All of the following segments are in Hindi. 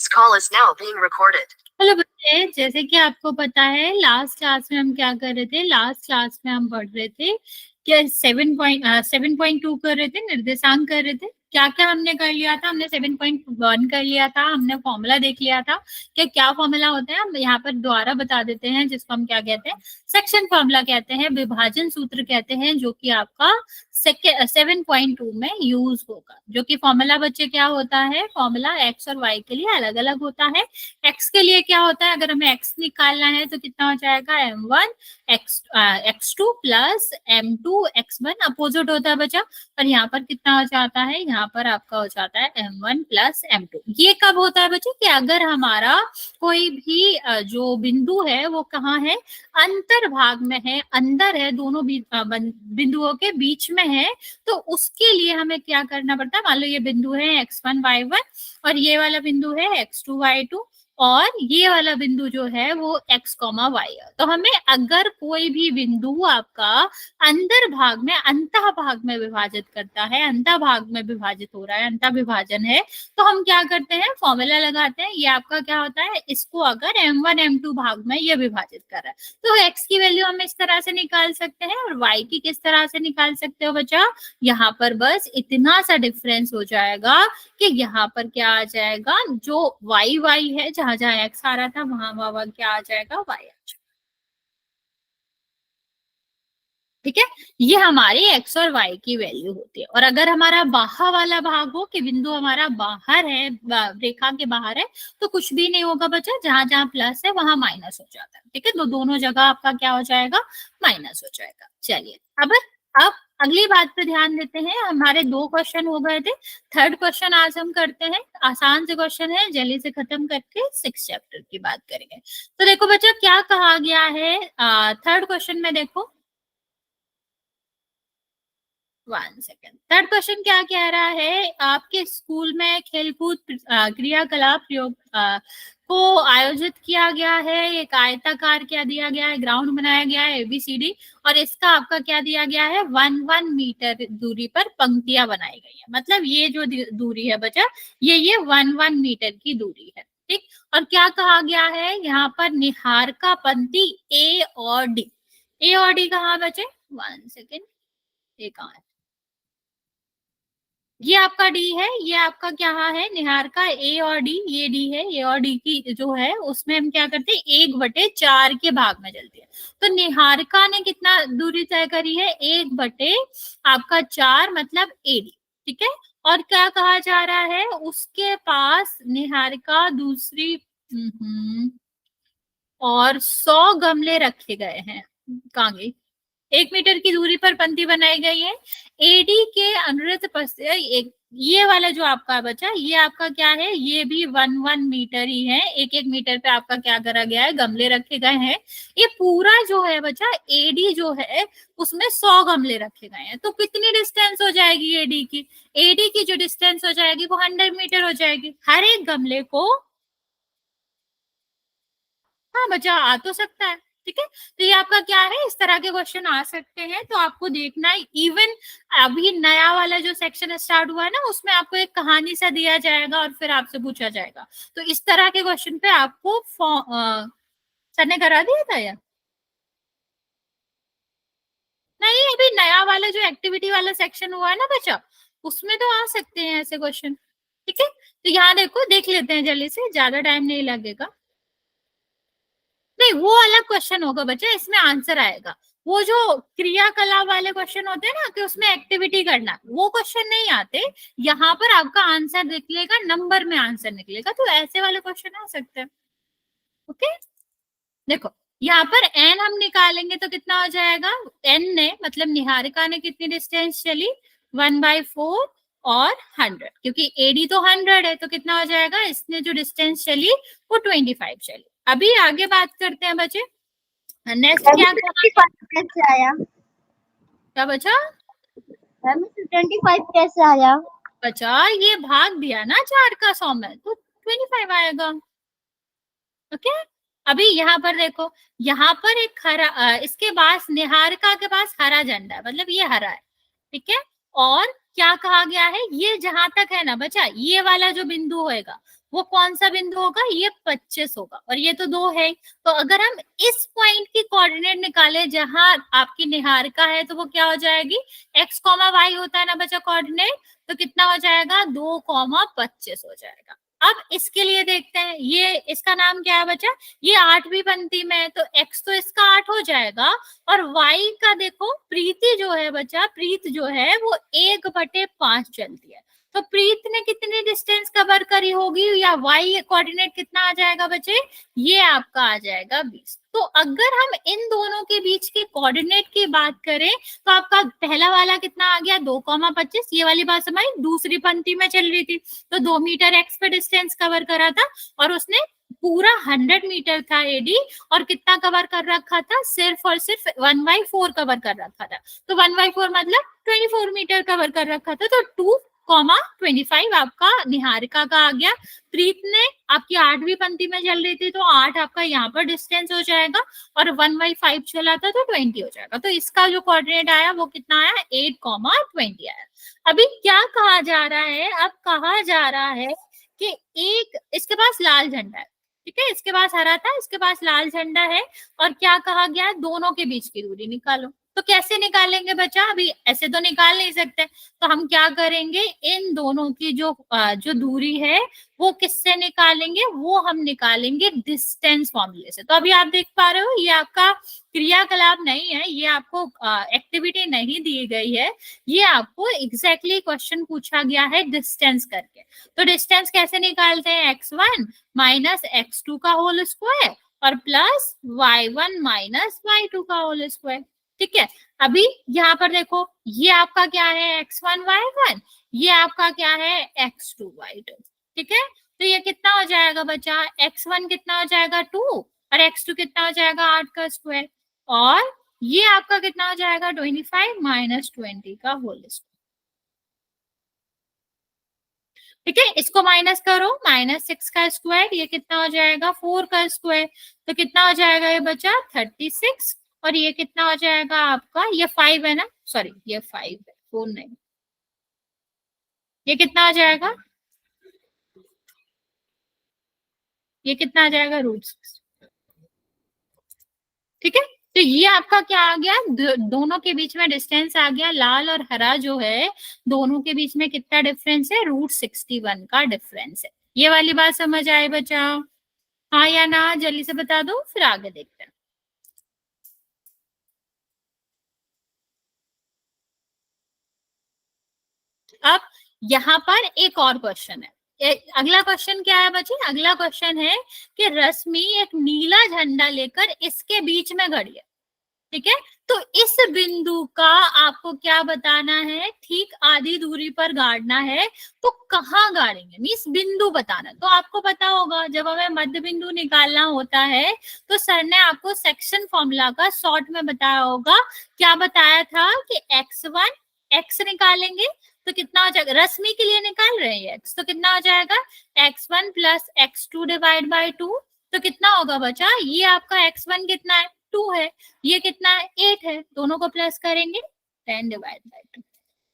This call is now being recorded. Hello बच्चे, जैसे कि आपको पता है लास्ट क्लास में हम क्या कर रहे थे। लास्ट क्लास में हम पढ़ रहे थे कि 7.2 कर रहे थे, निर्देशांक कर रहे थे। क्या क्या हमने कर लिया था? हमने 7.1 कर लिया था, हमने फॉर्मूला देख लिया था कि क्या फॉर्मूला होता है। हम यहाँ पर दोबारा बता देते हैं, जिसको हम क्या कहते हैं, सेक्शन फॉर्मूला कहते हैं, विभाजन सूत्र कहते हैं, जो कि आपका 7.2 में यूज होगा। जो कि फॉर्मूला बच्चे क्या होता है, फॉर्मूला एक्स और वाई के लिए अलग अलग होता है। एक्स के लिए क्या होता है, अगर हमें एक्स निकालना है तो कितना हो जाएगा, m1 x2 plus m2 x1 opposite होता है बच्चा। और यहाँ पर कितना हो जाता है, यहाँ पर आपका हो जाता है m1 प्लस m2। ये कब होता है बच्चे कि अगर हमारा कोई भी जो बिंदु है वो कहाँ है, अंतर भाग में है, अंदर है, दोनों बिंदुओं के बीच में है, तो उसके लिए हमें क्या करना पड़ता है। मान लो ये बिंदु है x1 y1 और ये वाला बिंदु है x2 y2 और ये वाला बिंदु जो है वो x, y है। तो हमें अगर कोई भी बिंदु आपका अंदर भाग में, अंतः भाग में विभाजित करता है, अंतः भाग में विभाजित हो रहा है, अंतः विभाजन है, तो हम क्या करते हैं, फॉर्मूला लगाते हैं। ये आपका क्या होता है, इसको अगर m1 m2 भाग में ये विभाजित कर रहा है तो x की वैल्यू हम इस तरह से निकाल सकते हैं और y की किस तरह से निकाल सकते हो बच्चा। यहाँ पर बस इतना सा डिफरेंस हो जाएगा कि यहाँ पर क्या आ जाएगा, जो y है, जहां जहां x आ रहा था वहां वहां क्या आ जाएगा, y आ जाएगा। ठीक है, ये हमारी x और y की वैल्यू होती है। और अगर हमारा बाहर वाला भाग हो कि बिंदु हमारा बाहर है, रेखा के बाहर है, तो कुछ भी नहीं होगा बच्चा, जहां जहां प्लस है वहां माइनस हो जाता है। ठीक है, तो दोनों जगह आपका क्या हो जाएगा, माइनस हो जाएगा। चलिए अब अगली बात पे ध्यान देते हैं। हमारे 2 क्वेश्चन हो गए थे, थर्ड क्वेश्चन आज हम करते हैं। आसान से क्वेश्चन है, जल्दी से खत्म करके 6 चैप्टर की बात करेंगे। तो देखो बच्चा क्या कहा गया है थर्ड क्वेश्चन में, देखो 1 सेकेंड। थर्ड क्वेश्चन क्या कह रहा है, आपके स्कूल में खेलकूद क्रियाकलाप प्रयोग को आयोजित किया गया है। एक आयताकार क्या दिया गया है, ग्राउंड बनाया गया है ABCD, और इसका आपका क्या दिया गया है, 1 मीटर दूरी पर पंक्तियां बनाई गई है। मतलब ये जो दूरी है बच्चा, ये 1 मीटर की दूरी है। ठीक, और क्या कहा गया है यहाँ पर, निहारका पंक्ति A और D। A और D कहाँ बचे, 1 सेकेंड, ये कहाँ है, ये आपका डी है, ये आपका क्या है, निहार का ए और डी, ये डी है, ए और डी की जो है उसमें हम क्या करते हैं, 1/4 के भाग में चलती है। तो निहारिका ने कितना दूरी तय करी है, 1/4 मतलब एडी। ठीक है, और क्या कहा जा रहा है, उसके पास निहारिका दूसरी और 100 गमले रखे गए हैं। कहाँ गई, 1 मीटर की दूरी पर पंक्ति बनाई गई है। एडी के अनुरूप एक ये वाला जो आपका बचा, ये आपका क्या है, ये भी 1 मीटर ही है। 1 मीटर पे आपका क्या करा गया है, गमले रखे गए हैं। ये पूरा जो है बचा, एडी जो है उसमें 100 गमले रखे गए हैं। तो कितनी डिस्टेंस हो जाएगी एडी की, एडी की जो डिस्टेंस हो जाएगी वो 100 मीटर हो जाएगी। हर एक गमले को, हाँ बच्चा आ तो सकता है। ठीक है, तो ये आपका क्या है, इस तरह के क्वेश्चन आ सकते हैं। तो आपको देखना है, इवन अभी नया वाला जो सेक्शन स्टार्ट हुआ है ना, उसमें आपको एक कहानी सा दिया जाएगा और फिर आपसे पूछा जाएगा। तो इस तरह के क्वेश्चन पे आपको सर ने करा दिया था या नहीं, अभी नया वाला जो एक्टिविटी वाला सेक्शन हुआ है ना बच्चा, उसमें तो आ सकते हैं ऐसे क्वेश्चन। ठीक है, तो यहाँ देखो, देख लेते हैं जल्दी से, ज्यादा टाइम नहीं लगेगा। नहीं, वो अलग क्वेश्चन होगा बच्चा, इसमें आंसर आएगा। वो जो क्रियाकलाप वाले क्वेश्चन होते हैं ना, कि उसमें एक्टिविटी करना, वो क्वेश्चन नहीं आते। यहाँ पर आपका आंसर निकलेगा, नंबर में आंसर निकलेगा, तो ऐसे वाले क्वेश्चन आ सकते हैं। ओके, देखो यहाँ पर एन हम निकालेंगे तो कितना हो जाएगा, एन ने मतलब निहारिका ने कितनी डिस्टेंस चली, 1/4 और 100, क्योंकि एडी तो 100 है, तो कितना हो जाएगा, इसने जो डिस्टेंस चली वो 25 चली। अभी आगे बात करते हैं बच्चे, नेक्स्ट क्या कैसे आया, क्या बचा, 25 कैसे आया बचा ये भाग दिया ना 4 का 100 में, तो 25 आएगा। ओके, अभी यहाँ पर देखो, यहाँ पर एक हरा, इसके पास, निहारिका के पास हरा झंडा है, मतलब ये हरा है। ठीक है, और क्या कहा गया है, ये जहां तक है ना बच्चा, ये वाला जो बिंदु होएगा वो कौन सा बिंदु होगा, ये 25 होगा, और ये तो 2 है। तो अगर हम इस पॉइंट की कोऑर्डिनेट निकाले जहां आपकी निहारिका है, तो वो क्या हो जाएगी, x, y होता है ना बच्चा कोऑर्डिनेट, तो कितना हो जाएगा, 2,25 हो जाएगा। अब इसके लिए देखते हैं, ये इसका नाम क्या है बच्चा, ये 8वीं पंक्ति में है, तो x तो इसका 8 हो जाएगा, और y का देखो, प्रीति जो है बच्चा, प्रीत जो है वो 1/5 चलती है, तो प्रीत ने कितनी डिस्टेंस कवर करी होगी, या y कोऑर्डिनेट कितना आ जाएगा बच्चे, ये आपका आ जाएगा 20। तो अगर हम इन दोनों के बीच के कोऑर्डिनेट की बात करें, तो आपका पहला वाला कितना आ गया, 2,25, ये वाली बात समझ, दूसरी पंक्ति में चल रही थी, तो 2 मीटर x पे डिस्टेंस कवर करा था, और उसने पूरा 100 मीटर था एडी, और कितना कवर कर रखा था, सिर्फ और सिर्फ 1/4 कवर कर रखा था, तो 1/4 मतलब 24 मीटर कवर कर रखा था, तो 2,25 आपका निहारिका का आ गया। प्रीत ने आपकी 8वीं पंक्ति में चल रही थी, तो 8 आपका यहाँ पर डिस्टेंस हो जाएगा, और 1/5 चला था, तो 20 हो जाएगा। तो इसका जो कोऑर्डिनेट आया वो कितना आया, 8,20 आया। अभी क्या कहा जा रहा है, अब कहा जा रहा है कि एक इसके पास लाल झंडा है, ठीक है, इसके पास हरा था, इसके पास लाल झंडा है, और क्या कहा गया, दोनों के बीच की दूरी निकालो। तो कैसे निकालेंगे बच्चा, अभी ऐसे तो निकाल नहीं सकते, तो हम क्या करेंगे, इन दोनों की जो दूरी है वो किससे निकालेंगे, वो हम निकालेंगे डिस्टेंस फॉर्मूले से। तो अभी आप देख पा रहे हो, ये आपका क्रियाकलाप नहीं है, ये आपको एक्टिविटी नहीं दी गई है, ये आपको एग्जैक्टली क्वेश्चन पूछा गया है डिस्टेंस करके। तो डिस्टेंस कैसे निकालते हैं, x1 माइनस x2 का होल स्क्वायर, और प्लस y1 माइनस y2 का होल स्क्वायर, ठीक है। अभी यहाँ पर देखो, ये आपका क्या है, x1 y1, ये आपका क्या है, x2 y2, ठीक है। तो ये कितना हो जाएगा बच्चा, x1 कितना हो जाएगा 2, और x2 कितना हो जाएगा 8 का स्क्वायर, और ये आपका कितना हो जाएगा 25 माइनस 20 का होल स्क्वायर, ठीक है। इसको माइनस करो, -6 का स्क्वायर, ये कितना हो जाएगा 4 का स्क्वायर, तो कितना हो जाएगा ये बचा 36, और ये कितना हो जाएगा आपका, ये 5 है ना, सॉरी ये 5 है, 4 नहीं, ये कितना आ जाएगा, ये कितना आ जाएगा √6, ठीक है। तो ये आपका क्या आ गया, दोनों के बीच में डिस्टेंस आ गया, लाल और हरा जो है दोनों के बीच में कितना डिफरेंस है, √61 का डिफरेंस है। ये वाली बात समझ आए बच्चा, हाँ या ना, जल्दी से बता दो, फिर आगे देखते हैं। अब यहाँ पर एक और क्वेश्चन है, अगला क्वेश्चन क्या है बच्चे, अगला क्वेश्चन है कि रश्मि एक नीला झंडा लेकर इसके बीच में खड़ी है, ठीक है। तो इस बिंदु का आपको क्या बताना है, ठीक आधी दूरी पर गाड़ना है, तो कहाँ गाड़ेंगे, मीन्स बिंदु बताना। तो आपको पता होगा, जब हमें मध्य बिंदु निकालना होता है, तो सर ने आपको सेक्शन फॉर्मूला का शॉर्ट में बताया होगा, क्या बताया था कि x1 x निकालेंगे, तो कितना हो जाएगा, रश्मि के लिए निकाल रहे हैं x, तो कितना हो जाएगा x1 plus x2 divide by 2, तो कितना होगा बचा, ये आपका x1 कितना है 2 है, ये कितना है 8 है, दोनों को प्लस करेंगे 10 डिवाइड बाई 2,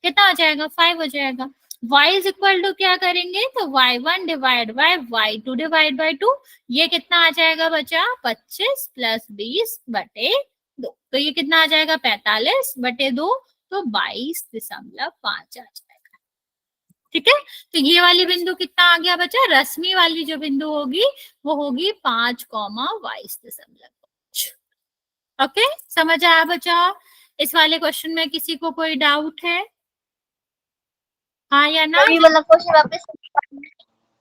कितना हो जाएगा 5 हो जाएगा। y इज इक्वल टू क्या करेंगे, तो y1 divide by y2 divide by 2, ये कितना आ जाएगा बचा 25 प्लस 20/2, तो ये कितना आ जाएगा 45/2, तो 22.5 आ जाएगा, ठीक है। तो ये वाली बिंदु कितना आ गया बच्चा, रश्मि वाली जो बिंदु होगी वो होगी 5,22.5। ओके, समझ आया बच्चा, इस वाले क्वेश्चन में किसी को कोई डाउट है, हाँ या ना। वाला क्वेश्चन वापस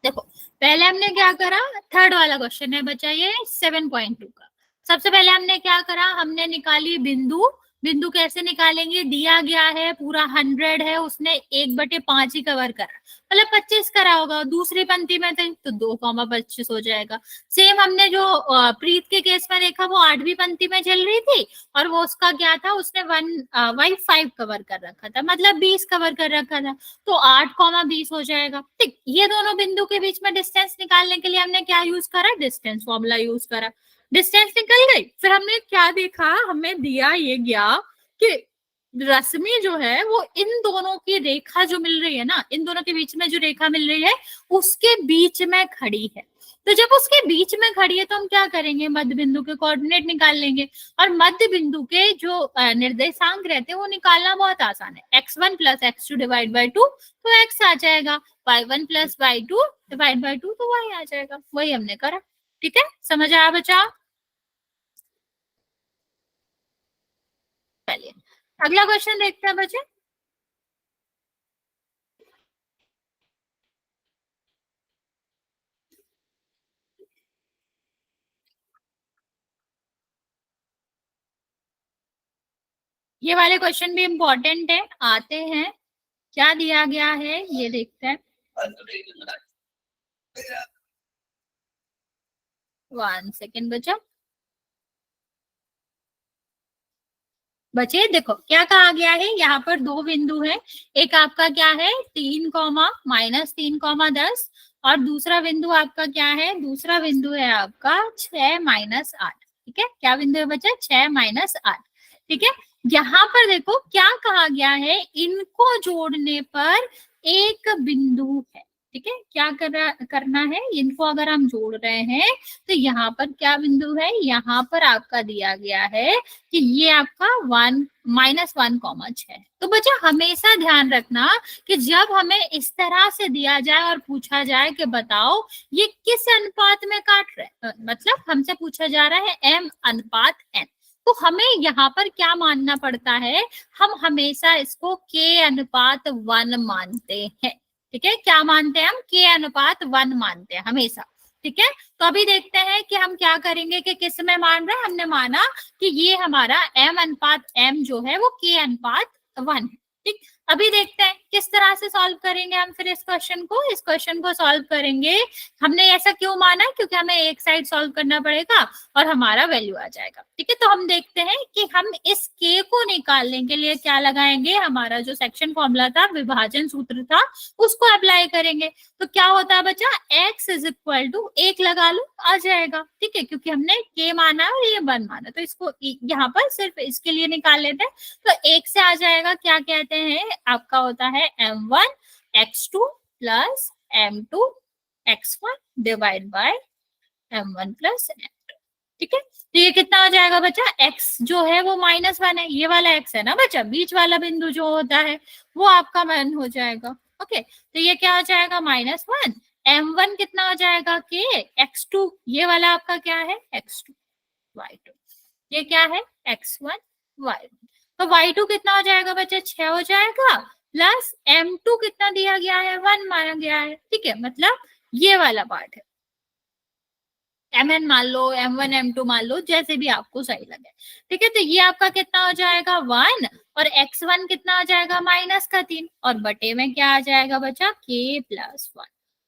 देखो, पहले हमने क्या करा, थर्ड वाला क्वेश्चन है बच्चा ये 7.2 का। सबसे पहले हमने क्या करा, हमने निकाली बिंदु, बिंदु कैसे निकालेंगे, दिया गया है पूरा 100 है, उसने 1/5 ही कवर करा, मतलब 25 करा होगा, दूसरी पंक्ति में थे तो 2,25 हो जाएगा। सेम हमने जो प्रीत के केस में देखा, वो 8वीं पंक्ति में चल रही थी, और वो उसका क्या था, उसने 1/5 कवर कर रखा था, मतलब 20 कवर कर रखा था, तो 8,20 हो जाएगा, ठीक। ये दोनों बिंदु के बीच में डिस्टेंस निकालने के लिए हमने क्या यूज करा, डिस्टेंस फॉर्मूला यूज करा, डिस्टेंस निकल गई। फिर हमने क्या देखा, हमें दिया ये गया कि रश्मि जो है वो इन दोनों की रेखा जो मिल रही है ना, इन दोनों के बीच में जो रेखा मिल रही है उसके बीच में खड़ी है। तो जब उसके बीच में खड़ी है तो हम क्या करेंगे, मध्य बिंदु के कोऑर्डिनेट निकाल लेंगे। और मध्य बिंदु के जो निर्देशांक रहते हैं वो निकालना बहुत आसान है। x1 plus x2 divide by 2 तो x आ जाएगा, y1 plus y2 divide by 2 तो y आ जाएगा। वही हमने करा। ठीक है, समझ आया बच्चा? चलिए अगला क्वेश्चन देखते हैं बच्चे। ये वाले क्वेश्चन भी इम्पोर्टेंट है, आते हैं। क्या दिया गया है ये देखते हैं। 1 सेकेंड बच्चा। बच्चे देखो क्या कहा गया है, यहाँ पर दो बिंदु है। एक आपका क्या है 3, -3, 10 और दूसरा बिंदु आपका क्या है, दूसरा बिंदु है आपका 6, -8। ठीक है, क्या बिंदु है बच्चा, 6, -8। ठीक है, यहाँ पर देखो क्या कहा गया है, इनको जोड़ने पर एक बिंदु है। ठीक है, क्या करना है, इनको अगर हम जोड़ रहे हैं तो यहाँ पर क्या बिंदु है, यहाँ पर आपका दिया गया है कि ये आपका 1, -1, 6। तो बच्चा हमेशा ध्यान रखना कि जब हमें इस तरह से दिया जाए और पूछा जाए कि बताओ ये किस अनुपात में काट रहे, मतलब हमसे पूछा जा रहा है m/n, तो हमें यहाँ पर क्या मानना पड़ता है, हम हमेशा इसको k/1 मानते हैं। ठीक है, क्या मानते हैं हम, k/1 मानते हैं हमेशा। ठीक है, तो अभी देखते हैं कि हम क्या करेंगे कि किस में मान रहे हैं। हमने माना कि ये हमारा m/m जो है वो k/1 है। ठीक, अभी देखते हैं किस तरह से सॉल्व करेंगे हम फिर इस क्वेश्चन को। इस क्वेश्चन को सॉल्व करेंगे, हमने ऐसा क्यों माना, क्योंकि हमें एक साइड सॉल्व करना पड़ेगा और हमारा वैल्यू आ जाएगा। ठीक है, तो हम देखते हैं कि हम इस k को निकालने के लिए क्या लगाएंगे, हमारा जो सेक्शन फॉर्मूला था, विभाजन सूत्र था, उसको अप्लाई करेंगे। तो क्या होता है बच्चा, x इज इक्वल टू 1 लगा लो, आ जाएगा। ठीक है, क्योंकि हमने k माना है और ये 1 माना, तो इसको यहाँ पर सिर्फ इसके लिए निकाल लेते हैं। तो 1 से आ जाएगा, क्या कहते हैं, आपका होता है m1 x2 plus m2 x1 divide by m1 plus m2। ठीक है, तो ये कितना आ जाएगा बच्चा, x जो है वो -1 है, ये वाला x है ना बच्चा, बीच वाला बिंदु जो होता है वो आपका 1 हो जाएगा। ओके, तो ये क्या आ जाएगा -1, m1 कितना आ जाएगा k, x2 ये वाला आपका क्या है x2 y2, ये क्या है x1 y1। तो y2 कितना हो जाएगा बच्चा, 6 हो जाएगा, प्लस m2 कितना दिया गया है, 1 माना गया है। ठीक है, मतलब ये वाला पार्ट है, mn मान लो, m1 m2 मान लो, जैसे भी आपको सही लगे। ठीक है, तो ये आपका कितना हो जाएगा 1 और x1 कितना आ जाएगा -3 और बटे में क्या आ जाएगा बच्चा k+1।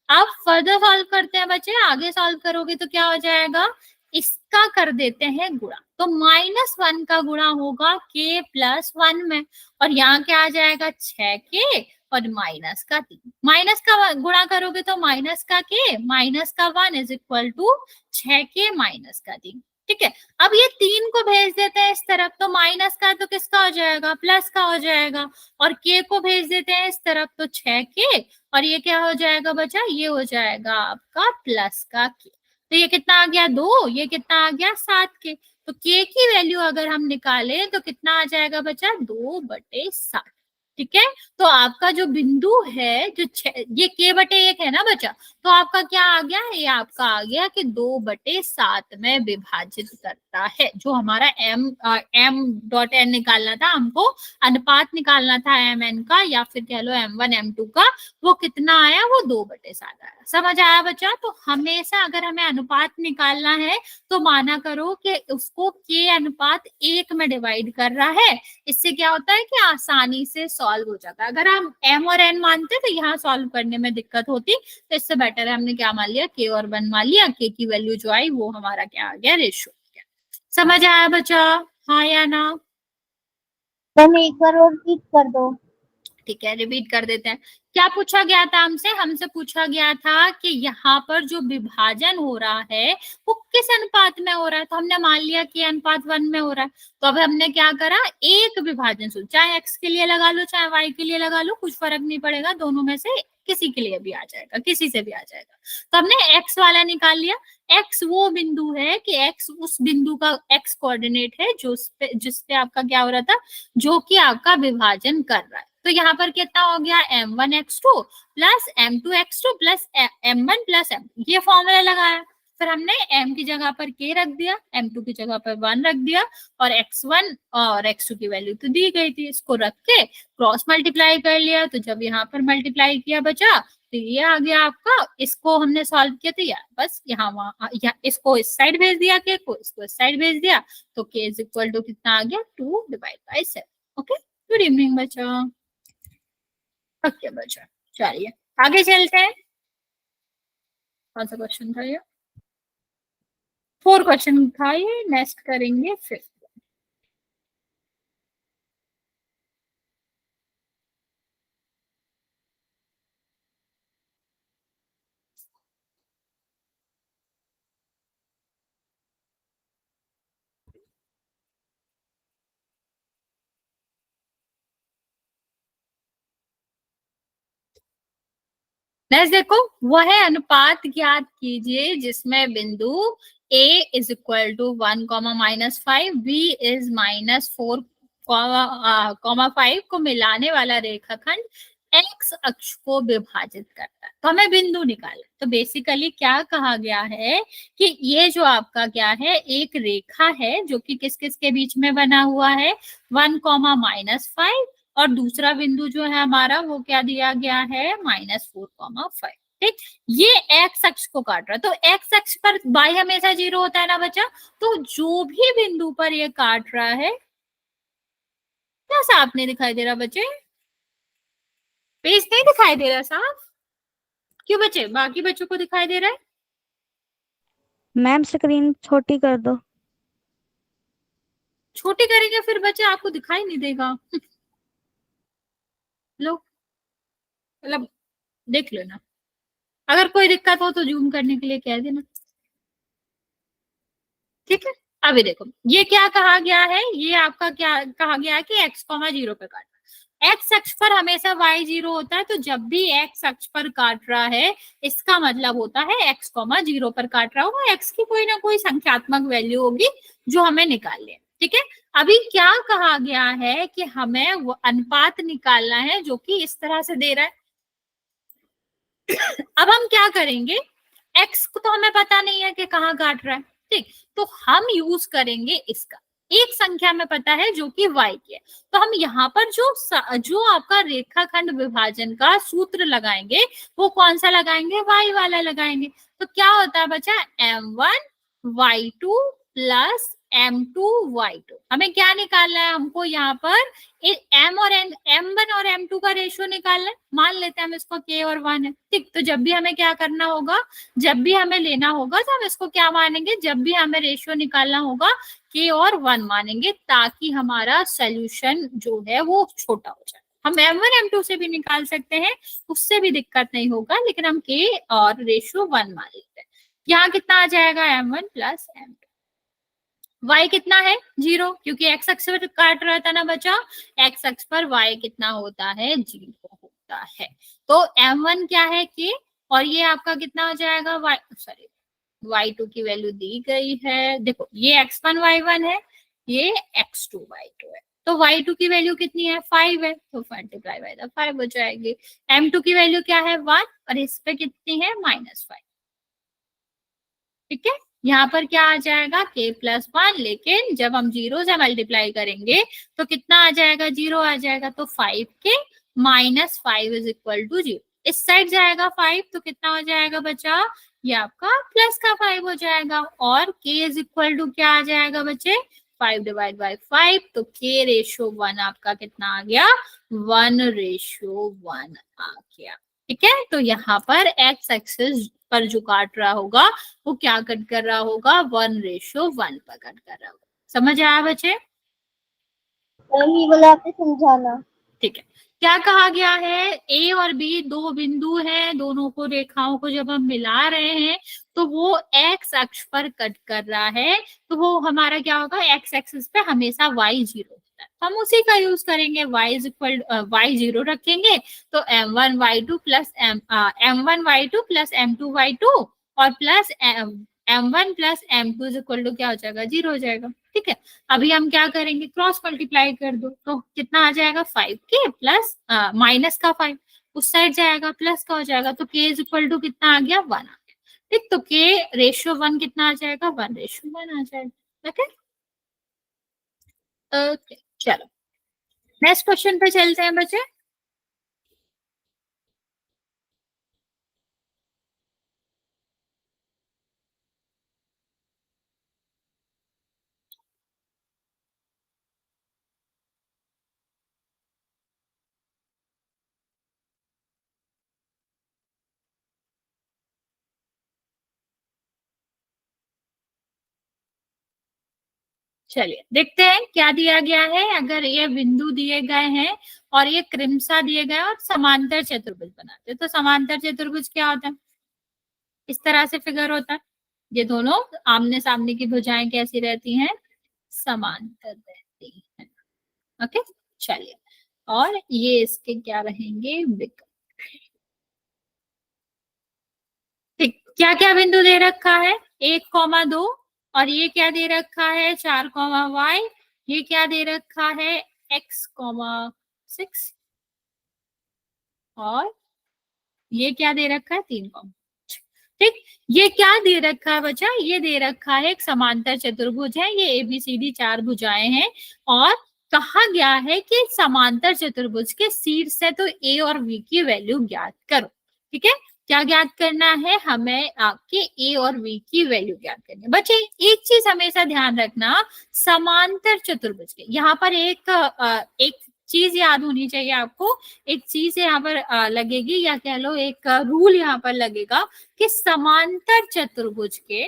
अब फर्दर सॉल्व करते हैं बच्चे, आगे सॉल्व करोगे तो क्या हो जाएगा, इसका कर देते हैं गुणा, तो -1 का गुणा होगा k+1 में, और यहाँ क्या आ जाएगा 6k और -3, माइनस का गुणा करोगे तो -1 इज इक्वल टू 6k -3। ठीक है, अब ये 3 को भेज देते हैं इस तरफ, तो माइनस का तो किसका हो जाएगा, प्लस का हो जाएगा, और k को भेज देते हैं इस तरफ तो 6k, और ये क्या हो जाएगा बच्चा, ये हो जाएगा आपका प्लस का k। तो ये कितना आ गया 2, ये कितना आ गया 7k। तो k की वैल्यू अगर हम निकालें तो कितना आ जाएगा बच्चा, 2/7। ठीक है, तो आपका जो बिंदु है जो ये k/1 है ना बच्चा, तो आपका क्या आ गया, ये आपका आ गया कि 2/7 में विभाजित करता है। जो हमारा m.n निकालना था हमको, अनुपात निकालना था mn का, या फिर कह लो m1 m2 का, वो कितना आया, वो 2/7 आया। समझ आया बच्चा? तो हमेशा अगर हमें अनुपात निकालना है तो माना करो कि उसको k/1 में डिवाइड कर रहा है। इससे क्या होता है कि आसानी से सॉल्व हो जाता है। अगर हम m और n मानते तो यहाँ सॉल्व करने में दिक्कत होती, तो इससे बेटर है हमने क्या मान लिया, k और 1 मान लिया, k की वैल्यू जो आई वो हमारा क्या आ गया, रेशियो आ गया। समझ आया बच्चा, हाँ या ना? मैम एक बार और क्लिक कर दो। ठीक है, रिपीट कर देते हैं। क्या पूछा गया था हमसे? हमसे पूछा गया था कि यहाँ पर जो विभाजन हो रहा है वो किस अनुपात में हो रहा है। तो हमने मान लिया कि अनुपात 1 में हो रहा है। तो अब हमने क्या करा, एक विभाजन सूत्र, चाहे x के लिए लगा लो चाहे y के लिए लगा लो, कुछ फर्क नहीं पड़ेगा, दोनों में से किसी के लिए भी आ जाएगा, किसी से भी आ जाएगा। तो हमने x वाला निकाल लिया। x वो बिंदु है कि x उस बिंदु का x कोऑर्डिनेट है जो जिसपे आपका क्या हो रहा था, जो कि आपका विभाजन कर रहा है। तो यहाँ पर कितना हो गया, m1x2 plus m2x2 plus m1 plus m, ये फॉर्मूला लगाया। फिर हमने m की जगह पर k रख दिया, m2 की जगह पर 1 रख दिया, और x1 और x2 की वैल्यू तो दी गई थी, इसको रख के क्रॉस मल्टीप्लाई कर लिया। तो जब यहाँ पर मल्टीप्लाई किया बचा तो ये आ गया आपका, इसको हमने सॉल्व किया तो यार बस यहाँ वहां इसको इस साइड भेज दिया, k को इसको इस साइड भेज दिया, तो k इज इक्वल टू कितना आ गया, 2/7। ओके, गुड इवनिंग बच्चा। ओके बच्चा, चलिए आगे चलते हैं। कौन सा क्वेश्चन था ये? 4 क्वेश्चन था ये, नेक्स्ट करेंगे 5th। नेक्स्ट देखो, वह अनुपात ज्ञात कीजिए जिसमें बिंदु a is equal to 1, -5, b is -4, 5 को मिलाने वाला रेखाखंड x अक्ष को विभाजित करता है। तो हमें बिंदु निकालना। तो बेसिकली क्या कहा गया है कि ये जो आपका क्या है, एक रेखा है जो कि किस किस के बीच में बना हुआ है, 1, -5, और दूसरा बिंदु जो है हमारा वो क्या दिया गया है, -4, 5। ठीक, ये एक्स अक्ष को काट रहा है। तो एक्स अक्ष पर y हमेशा 0 होता है ना बच्चा। तो जो भी बिंदु पर ये काट रहा है, क्या साफ नहीं दिखाई दे रहा बच्चे? पेज नहीं दिखाई दे रहा साफ? क्यों बच्चे, बाकी बच्चों को दिखाई दे रहा है? मैम स्क्रीन छोटी कर दो। छोटी करेंगे फिर बच्चे आपको दिखाई नहीं देगा। लो, मतलब देख लो ना, अगर कोई दिक्कत हो तो जूम करने के लिए कह देना। ठीक है, अभी देखो ये क्या कहा गया है, ये आपका क्या कहा गया है कि x, 0 पे काटना। एक्स अक्ष पर हमेशा y 0 होता है। तो जब भी x अक्ष पर काट रहा है, इसका मतलब होता है x, 0 पर काट रहा होगा, x की कोई ना कोई संख्यात्मक वैल्यू होगी जो हमें निकालनी है। ठीक है, अभी क्या कहा गया है कि हमें वो अनुपात निकालना है जो कि इस तरह से दे रहा है। अब हम क्या करेंगे, x को तो हमें पता नहीं है कि कहाँ काट रहा है। ठीक, तो हम यूज करेंगे इसका, एक संख्या में पता है जो कि y की है। तो हम यहाँ पर जो आपका रेखाखंड विभाजन का सूत्र लगाएंगे वो कौन सा लगाएंगे, y वाला लगाएंगे। तो क्या होता है बच्चा, m1y2 प्लस m2y2। हमें क्या निकालना है, हमको यहाँ पर m1 और m2 का रेशियो निकालना है। मान लेते हैं हम इसको k और 1 है। ठीक, तो जब भी हमें क्या करना होगा, जब भी हमें लेना होगा तो हम इसको क्या मानेंगे, जब भी हमें रेशियो निकालना होगा k और 1 मानेंगे, ताकि हमारा सोल्यूशन जो है वो छोटा हो जाए। हम m1 m2 से भी निकाल सकते हैं, उससे भी दिक्कत नहीं होगा, लेकिन हम k और रेशियो 1 मान लेते हैं। यहाँ कितना आ जाएगा, m1 प्लस m2। y कितना है, 0, क्योंकि x अक्ष पर काट रहा था ना बच्चा, x अक्ष पर y कितना होता है, 0 होता है। तो m1 क्या है, k, और ये आपका कितना हो जाएगा, y2 की वैल्यू दी गई है। देखो ये x1 y1 है, ये x2 y2 है। तो y2 की वैल्यू कितनी है, 5 है, तो मल्टीप्लाई बाय 5 हो जाएगी। m2 की वैल्यू क्या है, 1, और इस पे कितनी है, -5। ठीक है, यहाँ पर क्या आ जाएगा, k प्लस 1, लेकिन जब हम 0 से मल्टीप्लाई करेंगे तो कितना आ जाएगा, 0 आ जाएगा। तो 5k -5 इज इक्वल टू 0। इस साइड जाएगा 5, तो कितना हो जाएगा बच्चा, ये आपका प्लस का 5 हो जाएगा। और k इज इक्वल टू क्या आ जाएगा बच्चे, 5/5। तो k रेशियो 1 आपका कितना आ गया, 1:1 आ गया। ठीक है, तो यहाँ पर x एक्सिस पर जो काट रहा होगा वो क्या कट कर रहा होगा, 1:1 पर कट कर रहा होगा। समझ आया बच्चे? मैम ये वाला आपने समझाना। ठीक है, क्या कहा गया है, ए और बी दो बिंदु हैं, दोनों को रेखाओं को जब हम मिला रहे हैं तो वो एक्स अक्ष पर कट कर रहा है, तो वो हमारा क्या होगा, एक्स एक्सिस पे हमेशा वाई जीरो होता है, तो हम उसी का यूज करेंगे, Y is equal Y zero रखेंगे, तो m1y2 plus m1y2 plus m2y2 और plus m1 plus m2 is equal to क्या हो जाएगा, जीरो हो जाएगा। ठीक है, अभी हम क्या करेंगे, क्रॉस मल्टीप्लाई कर दो, तो कितना आ जाएगा, 5k प्लस माइनस का 5 उस साइड जाएगा, प्लस का हो जाएगा, तो k इज इक्वल टू कितना आ गया, 1 आ गया। ठीक, तो k रेशियो 1 कितना आ जाएगा, 1:1 आ जाएगा। ओके ओके, चलो नेक्स्ट क्वेश्चन पे चलते हैं बच्चे। चलिए देखते हैं क्या दिया गया है। अगर ये बिंदु दिए गए हैं और ये क्रिमसा दिए गए और समांतर चतुर्भुज बनाते हैं, तो समांतर चतुर्भुज क्या होता है, इस तरह से फिगर होता है, ये दोनों आमने सामने की भुजाएं कैसी रहती हैं, समांतर रहती हैं। ओके चलिए, और ये इसके क्या रहेंगे, विकल्प। ठीक, क्या क्या बिंदु दे रखा है, 1,2 और ये क्या दे रखा है, 4,y, ये क्या दे रखा है, x,6 और ये क्या दे रखा है, 3, ठीक, ये क्या दे रखा है बच्चा, ये दे रखा है एक समांतर चतुर्भुज है, ये ABCD 4 भुजाएं हैं और कहा गया है कि समांतर चतुर्भुज के शीर्ष से तो A और V की वैल्यू ज्ञात करो। ठीक है, क्या ज्ञात करना है, हमें आपके A और V की वैल्यू ज्ञात करनी है। बच्चे एक चीज हमेशा ध्यान रखना, समांतर चतुर्भुज के यहाँ पर एक चीज याद होनी चाहिए आपको, एक चीज यहाँ पर लगेगी, या कह लो एक रूल यहाँ पर लगेगा कि समांतर चतुर्भुज के,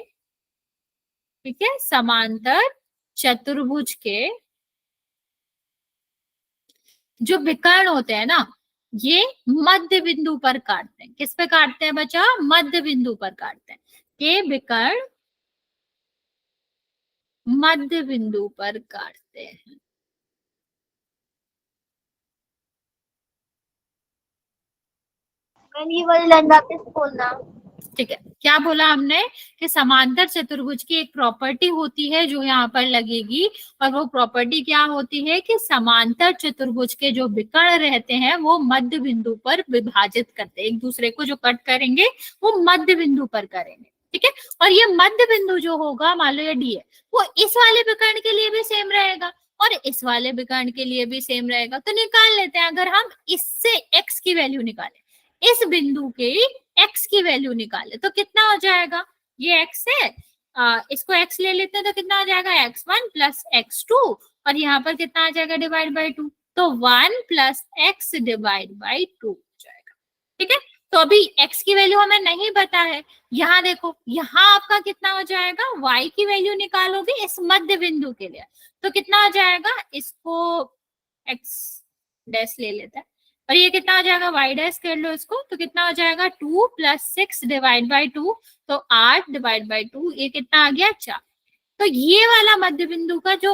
ठीक है, समांतर चतुर्भुज के जो विकर्ण होते हैं ना, ये मध्य बिंदु पर काटते हैं। किस पे काटते हैं बच्चा, मध्य बिंदु पर काटते हैं। ये विकर्ण मध्य बिंदु पर काटते हैं। मैम ये वाली लाइन वापस बोलना। ठीक है, क्या बोला हमने कि समांतर चतुर्भुज की एक प्रॉपर्टी होती है जो यहाँ पर लगेगी, और वो प्रॉपर्टी क्या होती है कि समांतर चतुर्भुज के जो विकर्ण रहते हैं वो मध्य बिंदु पर विभाजित करते हैं, एक दूसरे को जो कट करेंगे वो मध्य बिंदु पर करेंगे। ठीक है, और ये मध्य बिंदु जो होगा, मान लो ये डी है, वो इस वाले विकर्ण के लिए भी सेम रहेगा और इस वाले विकर्ण के लिए भी सेम रहेगा। तो निकाल लेते हैं, अगर हम इससे एक्स की वैल्यू निकालें, इस बिंदु के x की वैल्यू निकाले तो कितना हो जाएगा, ये x है, इसको x ले लेते हैं तो कितना हो जाएगा, x1 प्लस x2 और यहाँ पर कितना आ जाएगा, डिवाइड बाई 2, तो 1 प्लस x डिवाइड बाई 2 हो जाएगा। ठीक है, तो अभी x की वैल्यू हमें नहीं पता है, यहाँ देखो, यहाँ आपका कितना हो जाएगा, y की वैल्यू निकालोगे इस मध्य बिंदु के लिए, तो कितना हो जाएगा, इसको x डैश ले लेते हैं और ये कितना आ जाएगा, वाई डैश कर लो इसको, तो कितना हो जाएगा, 2 प्लस 6 डिवाइड बाई 2, तो 8 डिवाइड बाई 2, ये कितना आ गया, 4। तो ये वाला मध्य बिंदु का जो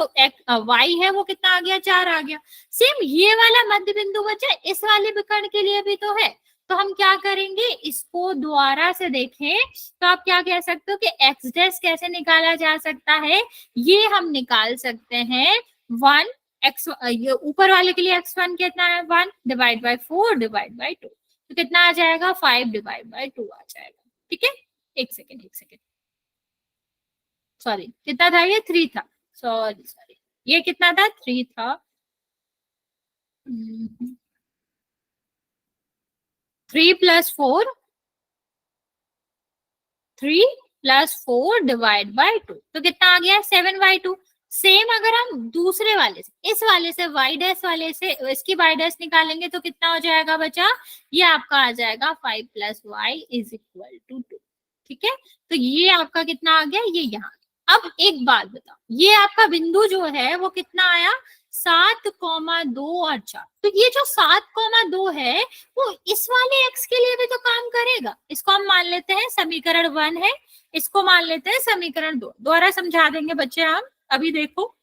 वाई है वो कितना आ गया, 4 आ गया। सेम ये वाला मध्य बिंदु बचा इस वाले विकर्ण के लिए भी तो है, तो हम क्या करेंगे, इसको दोबारा से देखें तो आप क्या कह सकते हो कि एक्स डैश कैसे निकाला जा सकता है, ये हम निकाल सकते हैं 1 एक्स, ये ऊपर वाले के लिए x1 कितना है, 1 डिवाइड बाई 4 डिवाइड बाई 2, तो कितना आ जाएगा, 5 डिवाइड बाई 2 आ जाएगा। ठीक है, एक सेकेंड, सॉरी कितना था, ये 3 था, सॉरी ये कितना था, 3 था, 3 प्लस 4, 3 प्लस 4 डिवाइड बाई 2, तो कितना आ गया, 7/2। सेम अगर हम दूसरे वाले से, इस वाले से y डैश वाले से इसकी y डैश निकालेंगे तो कितना हो जाएगा बचा, ये आपका आ जाएगा 5 plus y is equal to 2। ठीक है, तो ये आपका कितना आ गया, ये यहाँ। अब एक बात बताओ, ये आपका बिंदु जो है वो कितना आया, 7,2 और 4। तो ये जो 7,2 है वो इस वाले x के लिए भी तो काम करेगा। इसको हम मान लेते हैं समीकरण 1 है, इसको मान लेते हैं समीकरण 2। दोबारा समझा देंगे बच्चे हम। अभी देखो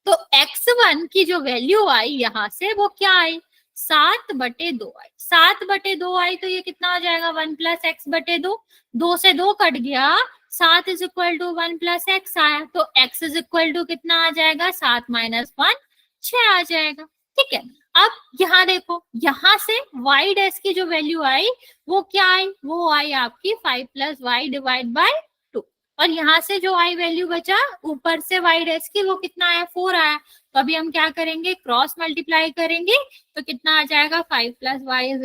तो x1 की जो वैल्यू आई यहां से वो क्या आई, 7/2 आई। 7/2 आई तो ये कितना हो जाएगा, 1 + x/2। 2 से 2 कट गया, 7 = 1 + x आया, तो x = कितना आ जाएगा, 7 - 1 6 आ जाएगा। ठीक है, अब यहाँ देखो, यहाँ से y डैश की जो वैल्यू आई वो क्या आई, वो आई आपकी 5 + y / 2। और यहाँ से जो आई वैल्यू बचा ऊपर से y डैश की वो कितना आया, 4 आया। तो अभी हम क्या करेंगे, क्रॉस मल्टीप्लाई करेंगे तो कितना आ जाएगा, 5 + y =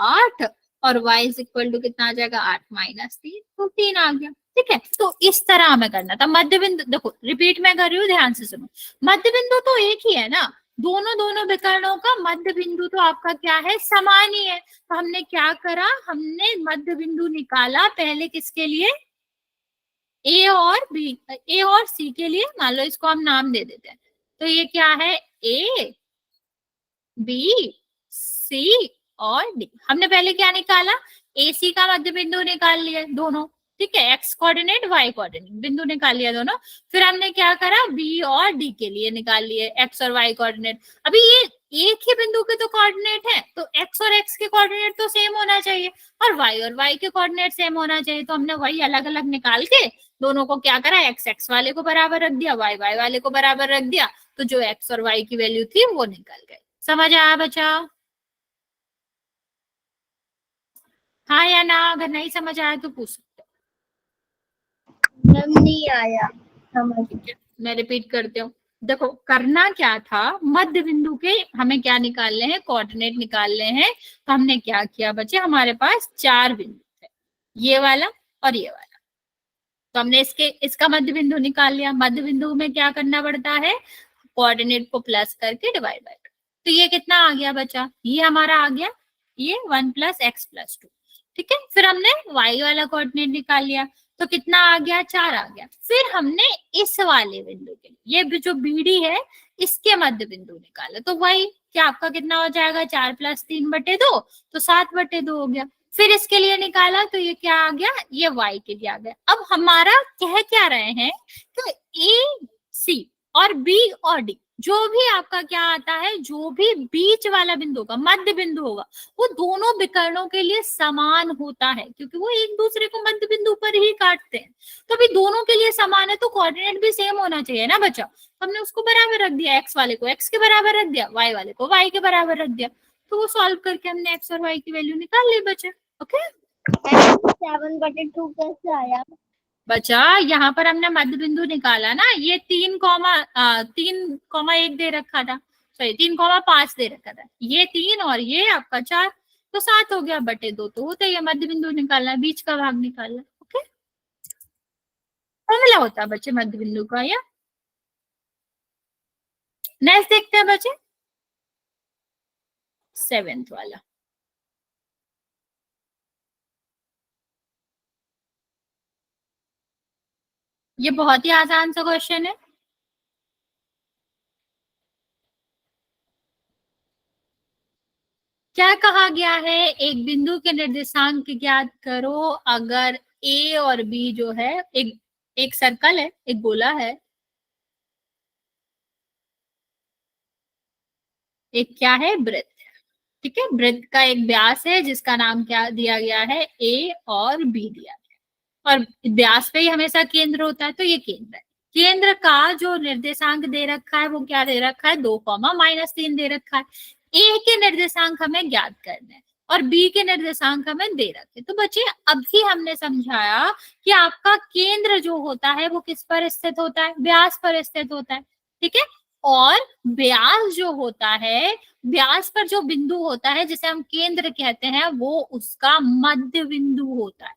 8 और y = कितना आ जाएगा, 8 - 3, तो 3 आ गया। ठीक है, तो इस तरह हमें करना था। मध्य बिंदु देखो, रिपीट मैं कर रही हूँ, ध्यान से सुनो। मध्य बिंदु तो एक ही है ना, दोनों विकर्णों का मध्य बिंदु तो आपका क्या है, समान ही है। तो हमने क्या करा, हमने मध्य बिंदु निकाला पहले किसके लिए, ए और बी, ए और सी के लिए। मान लो इसको हम नाम दे देते हैं, तो ये क्या है, ए बी सी और डी। हमने पहले क्या निकाला, ए सी का मध्य बिंदु निकाल लिया दोनों। ठीक है, एक्स कोऑर्डिनेट वाई कोऑर्डिनेट बिंदु निकाल लिया दोनों। फिर हमने क्या करा, बी और डी के लिए निकाल लिए एक्स और वाई कोऑर्डिनेट। अभी ये एक ही बिंदु के तो कोऑर्डिनेट है, तो एक्स और एक्स के कोऑर्डिनेट तो सेम होना चाहिए और वाई के कोऑर्डिनेट सेम होना चाहिए। तो हमने वही अलग अलग निकाल के दोनों को क्या करा, एक्स एक्स वाले को बराबर रख दिया, वाई वाई वाले को बराबर रख दिया, तो जो एक्स और वाई की वैल्यू थी वो निकल गई। समझ आया बच्चा? हाँ या ना? अगर नहीं समझ आया तो पूछ सकते हो। मैम नहीं आया समझ। मैं रिपीट करती हूँ। देखो करना क्या था, मध्य बिंदु के हमें क्या निकालने हैं, कोऑर्डिनेट निकालने हैं। तो हमने क्या किया बच्चे, हमारे पास 4 बिंदु थे, ये वाला और ये वाला। तो हमने इसका मध्य बिंदु निकाल लिया। मध्य बिंदु में क्या करना पड़ता है, कोऑर्डिनेट को प्लस करके डिवाइड बाय 2। तो ये कितना आ गया बच्चा, ये हमारा आ गया, ये 1 + x + 2। ठीक है, फिर हमने y वाला कोऑर्डिनेट निकाल लिया, तो कितना आ गया, 4 आ गया। फिर हमने इस वाले बिंदु के लिए, ये जो BD है इसके मध्य बिंदु निकाला, तो वही क्या आपका कितना हो जाएगा, 4 + 3/2, तो 7/2 हो गया। फिर इसके लिए निकाला तो ये क्या आ गया, ये y के लिए आ गया। अब हमारा कह क्या रहे हैं, तो ए सी और बी और डी जो भी आपका क्या आता है, जो भी बीच वाला बिंदु होगा, मध्य बिंदु होगा, वो दोनों विकर्णों के लिए समान होता है, क्योंकि वो एक दूसरे को मध्य बिंदु पर ही काटते हैं। तो अभी दोनों के लिए समान है तो कोऑर्डिनेट भी सेम होना चाहिए ना बच्चा। हमने उसको बराबर रख दिया, एक्स वाले को एक्स के बराबर रख दिया, वाई वाले को वाई के बराबर रख दिया। तो वो सॉल्व करके हमने एक्स और वाई की वैल्यू निकाल ली बच्चे। ओके, 7/2 कैसे आया? बचा यहाँ पर हमने मध्य बिंदु निकाला ना, ये 3,1 दे रखा था, सॉरी 3,5 दे रखा था, ये 3 और ये आपका 4, तो 7 हो गया, बटे 2 तो होता है। मध्य बिंदु निकालना है, बीच का भाग निकालना है। ओके, फॉर्मूला होता है बच्चे मध्य बिंदु का। या नेक्स्ट देखते हैं बच्चे, 7th वाला। ये बहुत ही आसान सा क्वेश्चन है। क्या कहा गया है, एक बिंदु के निर्देशांक ज्ञात करो अगर ए और बी जो है, एक सर्कल है, एक गोला है, एक क्या है, वृत्त। ठीक है, वृत्त का एक व्यास है जिसका नाम क्या दिया गया है, ए और बी दिया गया, और व्यास पे ही हमेशा केंद्र होता है, तो ये केंद्र है। केंद्र का जो निर्देशांक दे रखा है वो क्या दे रखा है, 2, -3 दे रखा है। ए के निर्देशांक हमें ज्ञात करने हैं और बी के निर्देशांक हमें दे रखे। तो बच्चे अभी हमने समझाया कि आपका केंद्र जो होता है वो किस पर स्थित होता है, व्यास पर स्थित होता है। ठीक है, और व्यास जो होता है, व्यास पर जो बिंदु होता है जिसे हम केंद्र कहते हैं, वो उसका मध्य बिंदु होता है।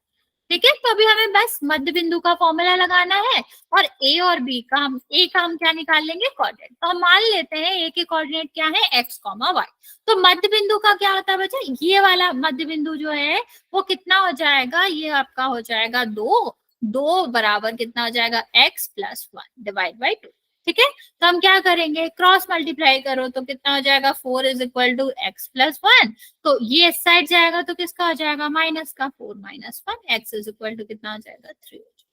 ठीक है, तो अभी हमें बस मध्य बिंदु का फॉर्मूला लगाना है और ए और बी का ए का हम क्या निकाल लेंगे, कोऑर्डिनेट। तो हम मान लेते हैं ए के कोऑर्डिनेट क्या है, x, y। तो मध्य बिंदु का क्या होता है बच्चा, ये वाला मध्य बिंदु जो है वो कितना हो जाएगा, ये आपका हो जाएगा 2 बराबर कितना हो जाएगा, x + 1 / 2। ठीक है, तो हम क्या करेंगे, क्रॉस मल्टीप्लाई करो तो कितना हो जाएगा, 4 is equal to X plus 1, तो ये इस साइड जाएगा तो किसका हो जाएगा, माइनस का, 4 minus 1, X is equal to कितना हो जाएगा, 3 हो जाएगा।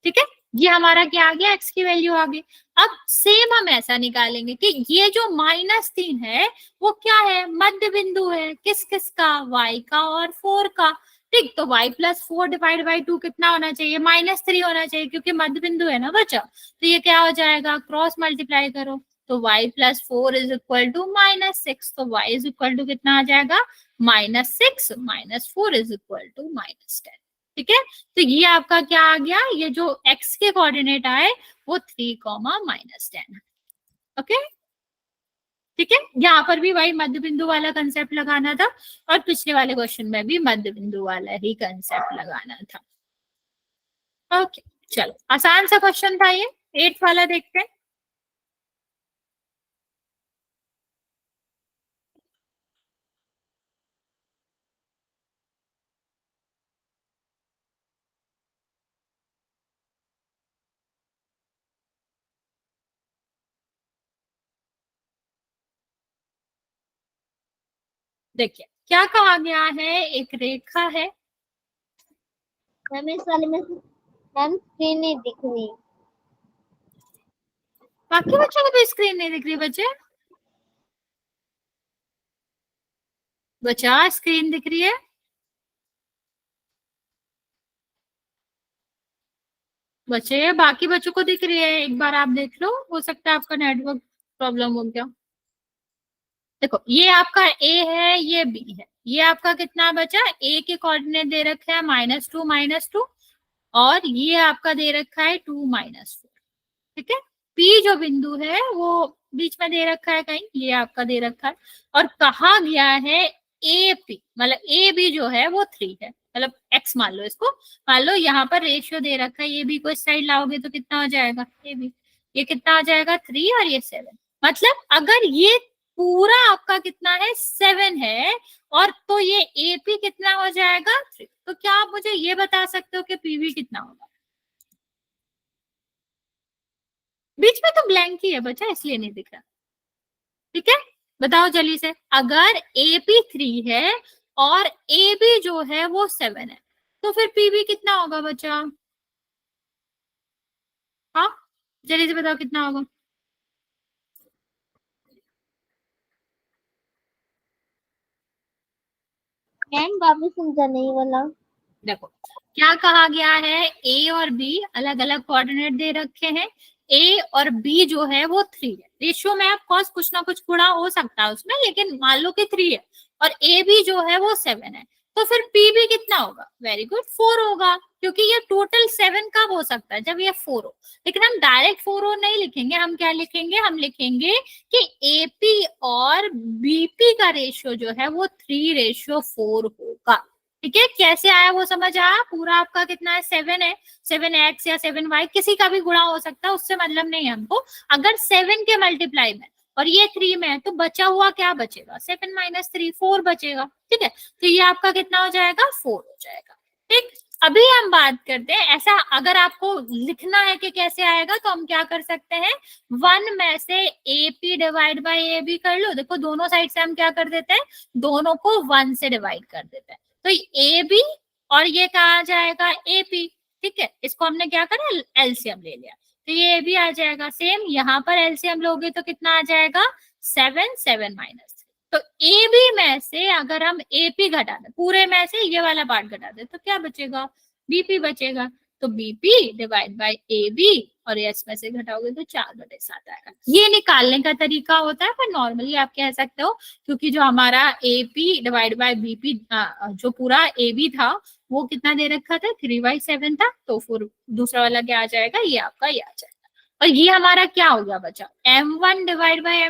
ठीक है, ये हमारा क्या आ गया, एक्स की वैल्यू आ गई। अब सेम हम ऐसा निकालेंगे कि ये जो -3 है वो क्या है, मध्य बिंदु है, किस किस का, y का और 4 का। ठीक, तो y प्लस 4 डिवाइड बाई 2 कितना होना चाहिए, -3 होना चाहिए, क्योंकि मध्य बिंदु है ना बच्चा। तो ये क्या हो जाएगा, क्रॉस मल्टीप्लाई करो तो y plus 4 is equal to -6, तो y इज इक्वल टू कितना आ जाएगा, -6 माइनस 4 इज इक्वल टू -10। ठीक है, तो ये आपका क्या आ गया, ये जो x के कोऑर्डिनेट आए वो 3, -10। ओके, ठीक है, यहाँ पर भी वही मध्य बिंदु वाला कंसेप्ट लगाना था और पिछले वाले क्वेश्चन में भी मध्य बिंदु वाला ही कंसेप्ट लगाना था। ओके, चलो आसान सा क्वेश्चन था ये, 8th वाला देखते हैं। देखिए क्या कहा गया है, एक रेखा है, मैम इस वाले में मैम स्क्रीन नहीं दिख रही। बाकी बच्चों को भी स्क्रीन नहीं दिख रही बच्चे, बच्चा स्क्रीन दिख रही है, बच्चे बाकी बच्चों को दिख रही है, एक बार आप देख लो, हो सकता है आपका नेटवर्क प्रॉब्लम हो गया। देखो ये आपका ए है, ये बी है, ये आपका कितना बचा, ए के कोऑर्डिनेट दे रखे हैं -2 और ये आपका दे रखा है 2 -4। ठीक है, पी जो बिंदु है वो बीच में दे रखा है कहीं, ये आपका दे रखा है, और कहा गया है ए पी, मतलब ए बी जो है वो 3 है, मतलब एक्स मान लो इसको, मान लो यहाँ पर रेशियो दे रखा है, ये बी को इस साइड लाओगे तो कितना हो जाएगा, ए बी, ये कितना आ जाएगा 3 और ये 7। मतलब अगर ये पूरा आपका कितना है, 7 है, और तो ये एपी कितना हो जाएगा, 3। तो क्या आप मुझे ये बता सकते हो कि पीवी कितना होगा, बीच में तो ब्लैंक ही है बच्चा इसलिए नहीं दिख रहा। ठीक है, बताओ जल्दी से, अगर एपी 3 है और ए बी जो है वो 7 है तो फिर पीवी कितना होगा बच्चा, हाँ जल्दी से बताओ कितना होगा। मैम वापस समझा नहीं वाला। देखो क्या कहा गया है, ए और बी अलग अलग कोऑर्डिनेट दे रखे हैं, ए और बी जो है वो 3 है, रेशियो में ऑफकोर्स कुछ ना कुछ गुणा हो सकता है उसमें, लेकिन मान लो कि 3 है, और ए बी जो है वो 7 है, तो फिर पी भी कितना होगा, वेरी गुड 4 होगा, क्योंकि ये टोटल 7 कब हो सकता है, जब ये 4 हो। लेकिन हम डायरेक्ट 4 हो नहीं लिखेंगे, हम क्या लिखेंगे, हम लिखेंगे कि एपी और बीपी का रेशियो जो है वो 3:4 होगा। ठीक है, कैसे आया वो समझ आया, पूरा आपका कितना है, 7 है, 7x या 7y किसी का भी गुणा हो सकता है, उससे मतलब नहीं है हमको। अगर 7 के मल्टीप्लाई में और ये 3 में है तो बचा हुआ क्या बचेगा, 7 - 3 4 बचेगा। ठीक है, तो ये आपका कितना हो जाएगा, 4 हो जाएगा। ठीक, अभी हम बात करते हैं, ऐसा अगर आपको लिखना है कि कैसे आएगा तो हम क्या कर सकते हैं, 1 में से AP डिवाइड बाई AB कर लो। देखो दोनों साइड से हम क्या कर देते हैं, दोनों को 1 से डिवाइड कर देते हैं, तो ए बी और ये कहा जाएगा ए पी। ठीक है, इसको हमने क्या करा, एलसीएम ले लिया, तो ये भी आ जाएगा। सेम यहाँ पर एलसीएम लोगे तो कितना आ जाएगा, 7 7 -3। तो ए बी में से अगर हम ए पी घटा दें, पूरे में से ये वाला पार्ट घटा दे तो क्या बचेगा, बीपी बचेगा, तो BP divide by A B, और एस में से घटाओगे तो 4/7 आएगा। ये निकालने का तरीका होता है, पर नॉर्मली आप कह सकते हो, क्योंकि जो हमारा एपी डिवाइड बाय बीपी जो पूरा ए बी था वो कितना दे रखा था, 3/7 था, तो फिर दूसरा वाला क्या आ जाएगा, ये आपका ये आ जाएगा। और ये हमारा क्या हो गया बचा, m1 divide by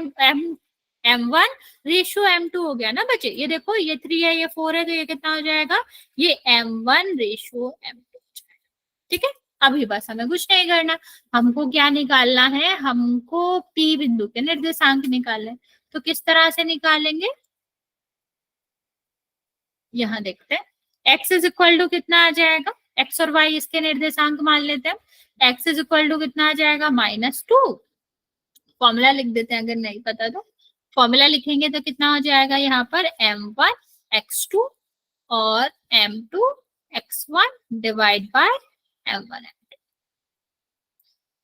m1 ratio m2 हो गया ना बच्चे। ये देखो ये 3 है, ये 4 है, तो ये कितना हो जाएगा, ये m1 रेशियो m2 हो जाएगा। ठीक है, अभी बस हमें कुछ नहीं करना, हमको क्या निकालना है, हमको पी बिंदु के निर्देशांक निकालने। तो किस तरह से निकालेंगे, यहाँ देखते हैं, x इज इक्वल टू कितना आ जाएगा, एक्स और वाई इसके निर्देशांक मान लेते हैं। एक्स इज इक्वल टू कितना आ जाएगा -2। फॉर्मूला लिख देते हैं अगर नहीं पता तो। फॉर्मूला लिखेंगे तो कितना हो जाएगा यहाँ पर m1 x2 और m2 x1 divide by m1 m2।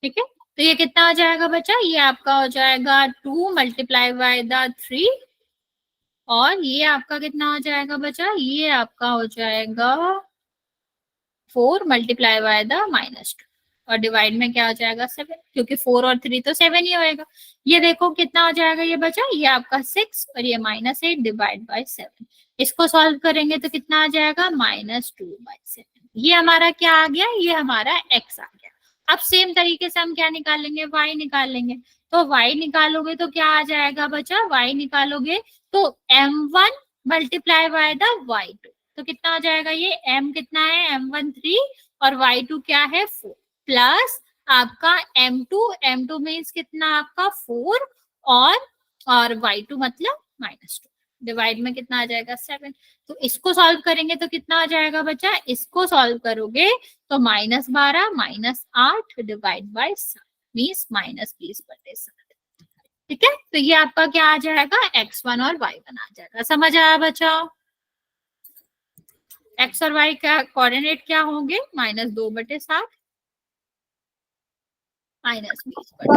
ठीक है, तो ये कितना हो जाएगा बच्चा, ये आपका हो जाएगा 2 मल्टीप्लाई बाय द 3 और ये आपका कितना हो जाएगा बच्चा, ये आपका हो जाएगा 4 मल्टीप्लाई बाय द -2 और डिवाइड में क्या हो जाएगा 7, क्योंकि 4 और 3 तो 7 ही होएगा। ये देखो कितना हो जाएगा ये बचा, ये आपका 6 और ये -8 डिवाइड बाय 7। इसको सॉल्व करेंगे तो कितना आ जाएगा -2/7। ये हमारा क्या आ गया, ये हमारा x आ गया। अब सेम तरीके से हम क्या निकालेंगे, y निकालेंगे। तो y निकालोगे तो क्या आ जाएगा बचा, y निकालोगे तो m1 multiply by the y2, तो कितना आ जाएगा, ये m कितना है m1 3 और y2 क्या है 4 प्लस आपका m2 मीन्स कितना आपका 4 और y2 मतलब -2 डिवाइड में कितना आ जाएगा 7। तो इसको सॉल्व करेंगे तो कितना आ जाएगा बच्चा, इसको सॉल्व करोगे तो -12 -8 डिवाइड बाय 7 मीन्स -20/7। ठीक है, तो ये आपका क्या आ जाएगा x1 और y1 आ जाएगा। समझ आया बच्चा? x और y का कोऑर्डिनेट क्या होंगे, -2/7 -20/7।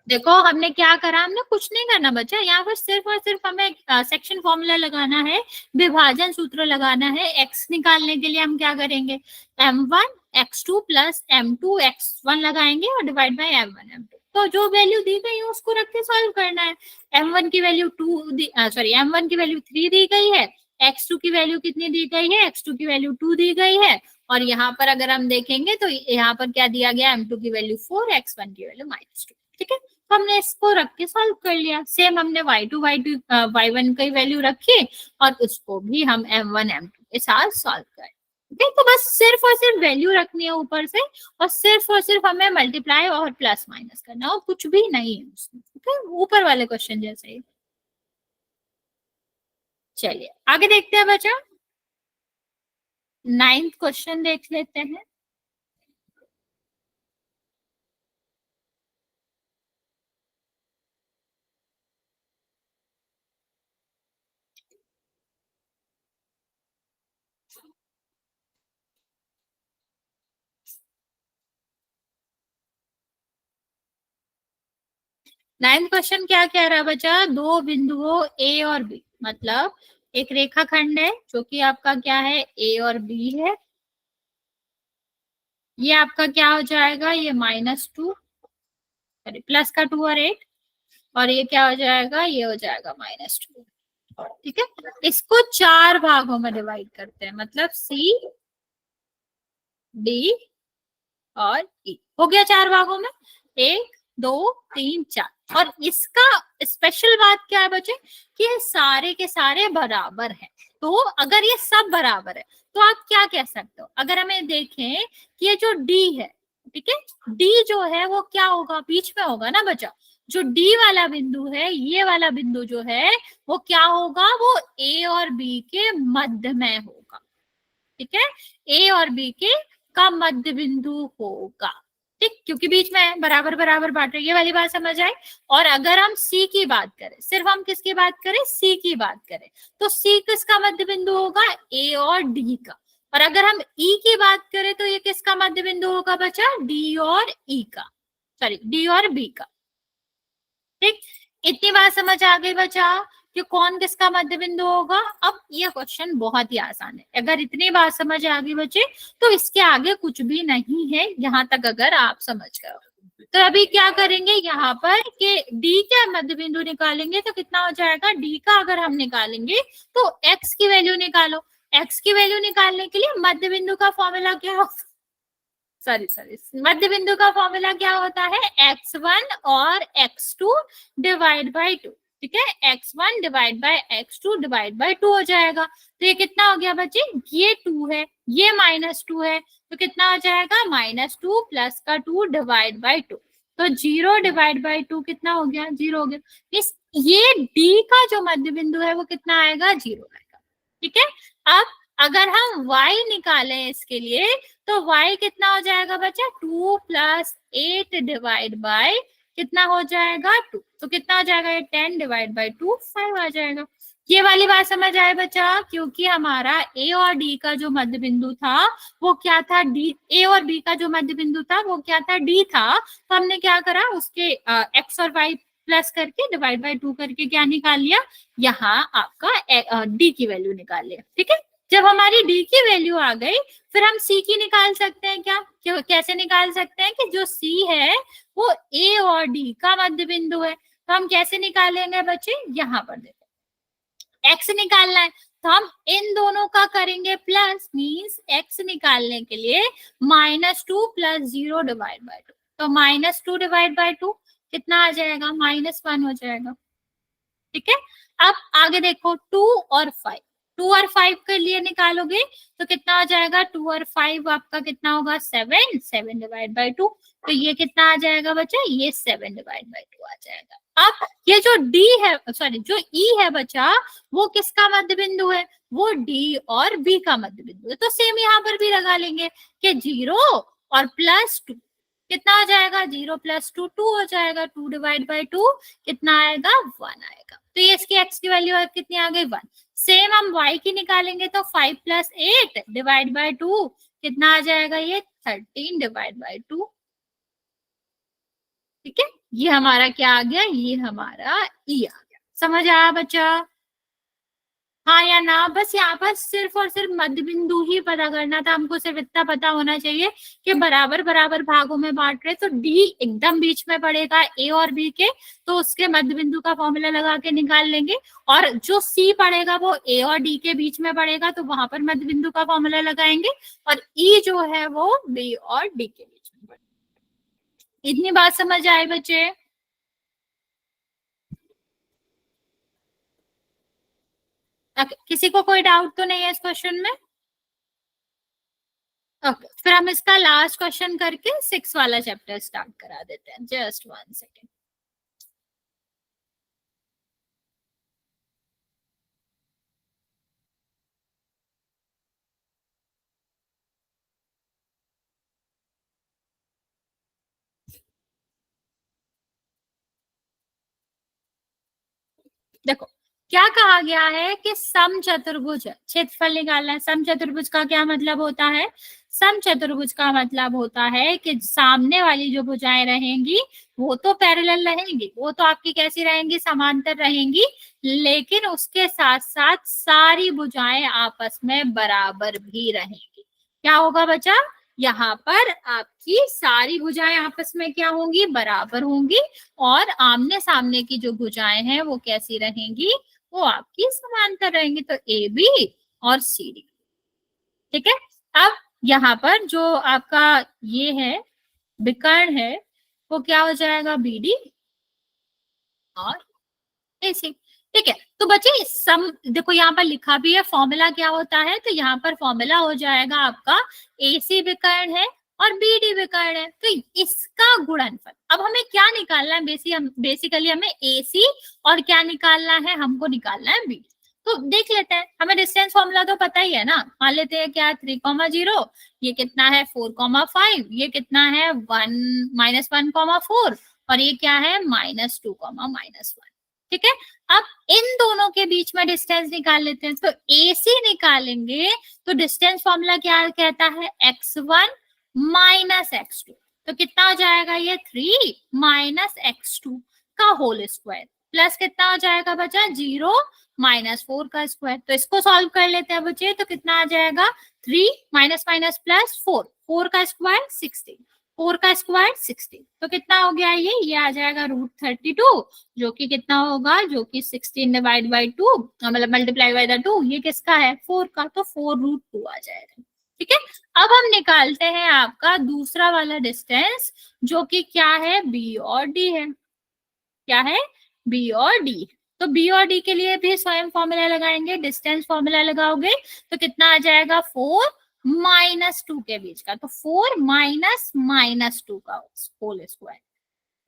देखो हमने क्या करा, हमने कुछ नहीं करना बच्चा, यहाँ पर सिर्फ और सिर्फ हमें सेक्शन फॉर्मूला लगाना है, विभाजन सूत्र लगाना है। x निकालने के लिए हम क्या करेंगे, m1 x2 plus m2 x1 लगाएंगे और डिवाइड बाय m1 m2। तो जो वैल्यू दी गई है उसको रख के सॉल्व करना है। m1 की वैल्यू m1 की वैल्यू 3 दी गई है, x2 की वैल्यू कितनी दी गई है, x2 की वैल्यू 2 दी गई है और यहाँ पर अगर हम देखेंगे तो यहाँ पर क्या दिया गया, m2 की वैल्यू 4, x1 की वैल्यू -2। ठीक है, तो हमने इसको रख के सॉल्व कर लिया। सेम हमने y1 की वैल्यू रखी और उसको भी हम m1 m2 के साथ सॉल्व करें। ठीक है, तो बस सिर्फ और सिर्फ वैल्यू रखनी है ऊपर से और सिर्फ हमें मल्टीप्लाई और प्लस माइनस करना है और कुछ भी नहीं है उसमें। ठीक है, ऊपर वाले क्वेश्चन जैसे ही। चलिए आगे देखते हैं बच्चा, 9th क्वेश्चन देख लेते हैं। नाइन्थ क्वेश्चन क्या कह रहा है बच्चा, दो बिंदुओं ए और बी, मतलब एक रेखाखंड है जो कि आपका क्या है ए और बी है। ये आपका क्या हो जाएगा, ये -2 प्लस का 2 और 8 और ये क्या हो जाएगा, ये हो जाएगा -2। ठीक है, इसको 4 भागों में डिवाइड करते हैं, मतलब सी डी और ई हो गया 4 भागों में, 1 2 3 4। और इसका स्पेशल बात क्या है बच्चे, कि ये सारे के सारे बराबर हैं। तो अगर ये सब बराबर है तो आप क्या कह सकते हो, अगर हमें देखें कि ये जो डी है, ठीक है, डी जो है वो क्या होगा, बीच में होगा ना बच्चा। जो डी वाला बिंदु है, ये वाला बिंदु जो है वो क्या होगा, वो ए और बी के मध्य में होगा। ठीक है, ए और बी के का मध्य बिंदु होगा। ठीक, क्योंकि बीच में है, बराबर बराबर बांट रहे, ये वाली बात समझ आई। और अगर हम सी की बात करें, सिर्फ हम किसकी बात करें, सी की बात करें, तो सी किसका मध्य बिंदु होगा, ए और डी का। और अगर हम ई की बात करें तो ये किसका मध्य बिंदु होगा बच्चा, डी और ई का, सॉरी डी और बी का। ठीक, इतनी बात समझ आ गई बच्चा कि कौन किसका मध्य बिंदु होगा। अब ये क्वेश्चन बहुत ही आसान है, अगर इतनी बात समझ आ गई बच्चे तो इसके आगे कुछ भी नहीं है, यहाँ तक अगर आप समझ गए। तो अभी क्या करेंगे यहाँ पर कि डी का मध्य बिंदु निकालेंगे तो कितना हो जाएगा, डी का अगर हम निकालेंगे तो एक्स की वैल्यू निकालो। एक्स की वैल्यू निकालने के लिए मध्य बिंदु का फॉर्मूला क्या होता, सॉरी मध्य बिंदु का फॉर्मूला क्या होता है, x1 और x2 डिवाइड बाय 2। ठीक है, x1 divide by x2 divide by 2 हो जाएगा। तो ये कितना हो गया बच्चे, ये 2 है, ये -2 है, तो कितना हो जाएगा, -2 प्लस का 2 डिवाइड बाय 2। तो 0 डिवाइड बाय 2 कितना हो गया, 0 हो गया। इस ये डी का जो मध्य बिंदु है वो कितना आएगा, 0 आएगा। ठीक है, अब अगर हम y निकालें इसके लिए तो y कितना हो जाएगा बच्चा 2 + 8 डिवाइड बाय कितना हो जाएगा 2, तो कितना हो जाएगा ये 10 डिवाइड बाय 2 5 आ जाएगा। ये वाली बात समझ आए बच्चा, क्योंकि हमारा a और d का जो मध्य बिंदु था वो क्या था d, a और b का जो मध्य बिंदु था वो क्या था d था, तो हमने क्या करा उसके x और y प्लस करके डिवाइड बाय 2 करके क्या निकाल लिया, यहाँ आपका d की वैल्यू निकाल लिया। ठीक है, जब हमारी d की वैल्यू आ गई फिर हम c की निकाल सकते हैं क्या, कैसे निकाल सकते हैं कि जो c है वो a और d का मध्य बिंदु है, तो हम कैसे निकालेंगे बच्चे, यहाँ पर देखो x निकालना है तो हम इन दोनों का करेंगे प्लस, मीन्स x निकालने के लिए -2 + 0 डिवाइड बाय 2, तो -2 डिवाइड बाय 2 कितना आ जाएगा -1 हो जाएगा। ठीक है, अब आगे देखो 2 और 5, 2 और 5 के लिए निकालोगे तो कितना हो जाएगा 2 और 5 आपका कितना होगा 7, 7 डिवाइड बाय 2, तो ये कितना आ जाएगा बच्चा, ये 7 डिवाइड बाय 2 आ जाएगा। अब ये जो d है, सॉरी जो e है बच्चा, वो किसका मध्य बिंदु है, वो d और b का मध्य बिंदु है, तो सेम यहाँ पर भी लगा लेंगे कि 0 और +2 कितना आ जाएगा, 0 + 2 2 हो जाएगा, 2 डिवाइड बाय 2 कितना आएगा 1 आएगा, तो ये इसकी x की वैल्यू कितनी आ गई 1। सेम हम y की निकालेंगे तो 5 + 8 डिवाइड बाय 2 कितना आ जाएगा, ये 13 डिवाइड बाय 2। ठीक है, ये हमारा क्या आ गया, ये हमारा ई आ गया। समझ आया बच्चा, हाँ या ना, बस यहाँ पर सिर्फ और सिर्फ मध्य बिंदु ही पता करना था हमको, सिर्फ इतना पता होना चाहिए कि बराबर बराबर भागों में बांट रहे तो डी एकदम बीच में पड़ेगा ए और बी के, तो उसके मध्य बिंदु का फॉर्मूला लगा के निकाल लेंगे, और जो सी पड़ेगा वो ए और डी के बीच में पड़ेगा तो वहां पर मध्य बिंदु का फॉर्मूला लगाएंगे, और ई जो है वो बी और डी के बीच में पड़ेगा। इतनी बात समझ आए बच्चे, किसी को कोई डाउट तो नहीं है इस क्वेश्चन में? ओके, फिर हम इसका लास्ट क्वेश्चन करके 6 वाला चैप्टर स्टार्ट करा देते हैं। Just 1 second. देखो क्या कहा गया है कि सम चतुर्भुज क्षेत्रफल निकालना है। सम चतुर्भुज का क्या मतलब होता है, सम चतुर्भुज का मतलब होता है कि सामने वाली जो भुजाएं रहेंगी वो तो पैरेलल रहेंगी, वो तो आपकी कैसी रहेंगी, समांतर रहेंगी, लेकिन उसके साथ साथ सारी भुजाएं आपस में बराबर भी रहेंगी। क्या होगा बच्चा, यहाँ पर आपकी सारी भुजाएं आपस में क्या होंगी, बराबर होंगी, और आमने सामने की जो भुजाएं हैं वो कैसी रहेंगी, वो आपकी समांतर रहेंगी, तो ए बी और सी डी। ठीक है, अब यहाँ पर जो आपका ये है विकर्ण है वो क्या हो जाएगा, बी डी और ए सी। ठीक है, तो बच्चे सम देखो यहाँ पर लिखा भी है, फॉर्मूला क्या होता है, तो यहाँ पर फॉर्मूला हो जाएगा आपका ए सी विकर्ण है और बी डी विकर्ण है, तो इसका गुणनफल। अब हमें क्या निकालना है, बेसिकली हमें ए सी और क्या निकालना है, हमको निकालना है बी डी। तो देख लेते हैं, हमें डिस्टेंस फॉर्मूला तो पता ही है ना, मान लेते हैं क्या 3,0, ये कितना है 4,5, ये कितना है 1 - 1,4, और ये क्या है -2, -1। ठीक है, अब इन दोनों के बीच में डिस्टेंस निकाल लेते हैं, तो AC निकालेंगे तो डिस्टेंस फॉर्मूला क्या कहता है, x1 - x2, तो कितना हो जाएगा, ये 3 - x2 का होल स्क्वायर, प्लस कितना हो जाएगा बच्चा 0 - 4 का स्क्वायर। तो इसको सॉल्व कर लेते हैं बच्चे, तो कितना आ जाएगा 3 माइनस माइनस प्लस 4, 4 का स्क्वायर 16, 4 का स्क्वायर 16, तो कितना हो गया, ये आ जाएगा √32, जो कि कितना होगा, जो कि 16 डिवाइड बाई 2 मतलब मल्टीप्लाई बाय द 2, ये किसका है 4 का, तो 4√2 आ जाएगा। ठीक है, अब हम निकालते हैं आपका दूसरा वाला डिस्टेंस, जो कि क्या है, बी और डी है। क्या है, बी और डी। तो बी और डी के लिए भी स्वयं फॉर्मूला लगाएंगे, डिस्टेंस फॉर्मूला लगाओगे तो कितना आ जाएगा 4 - 2 के बीच का, तो 4 - -2 का होल स्क्वायर।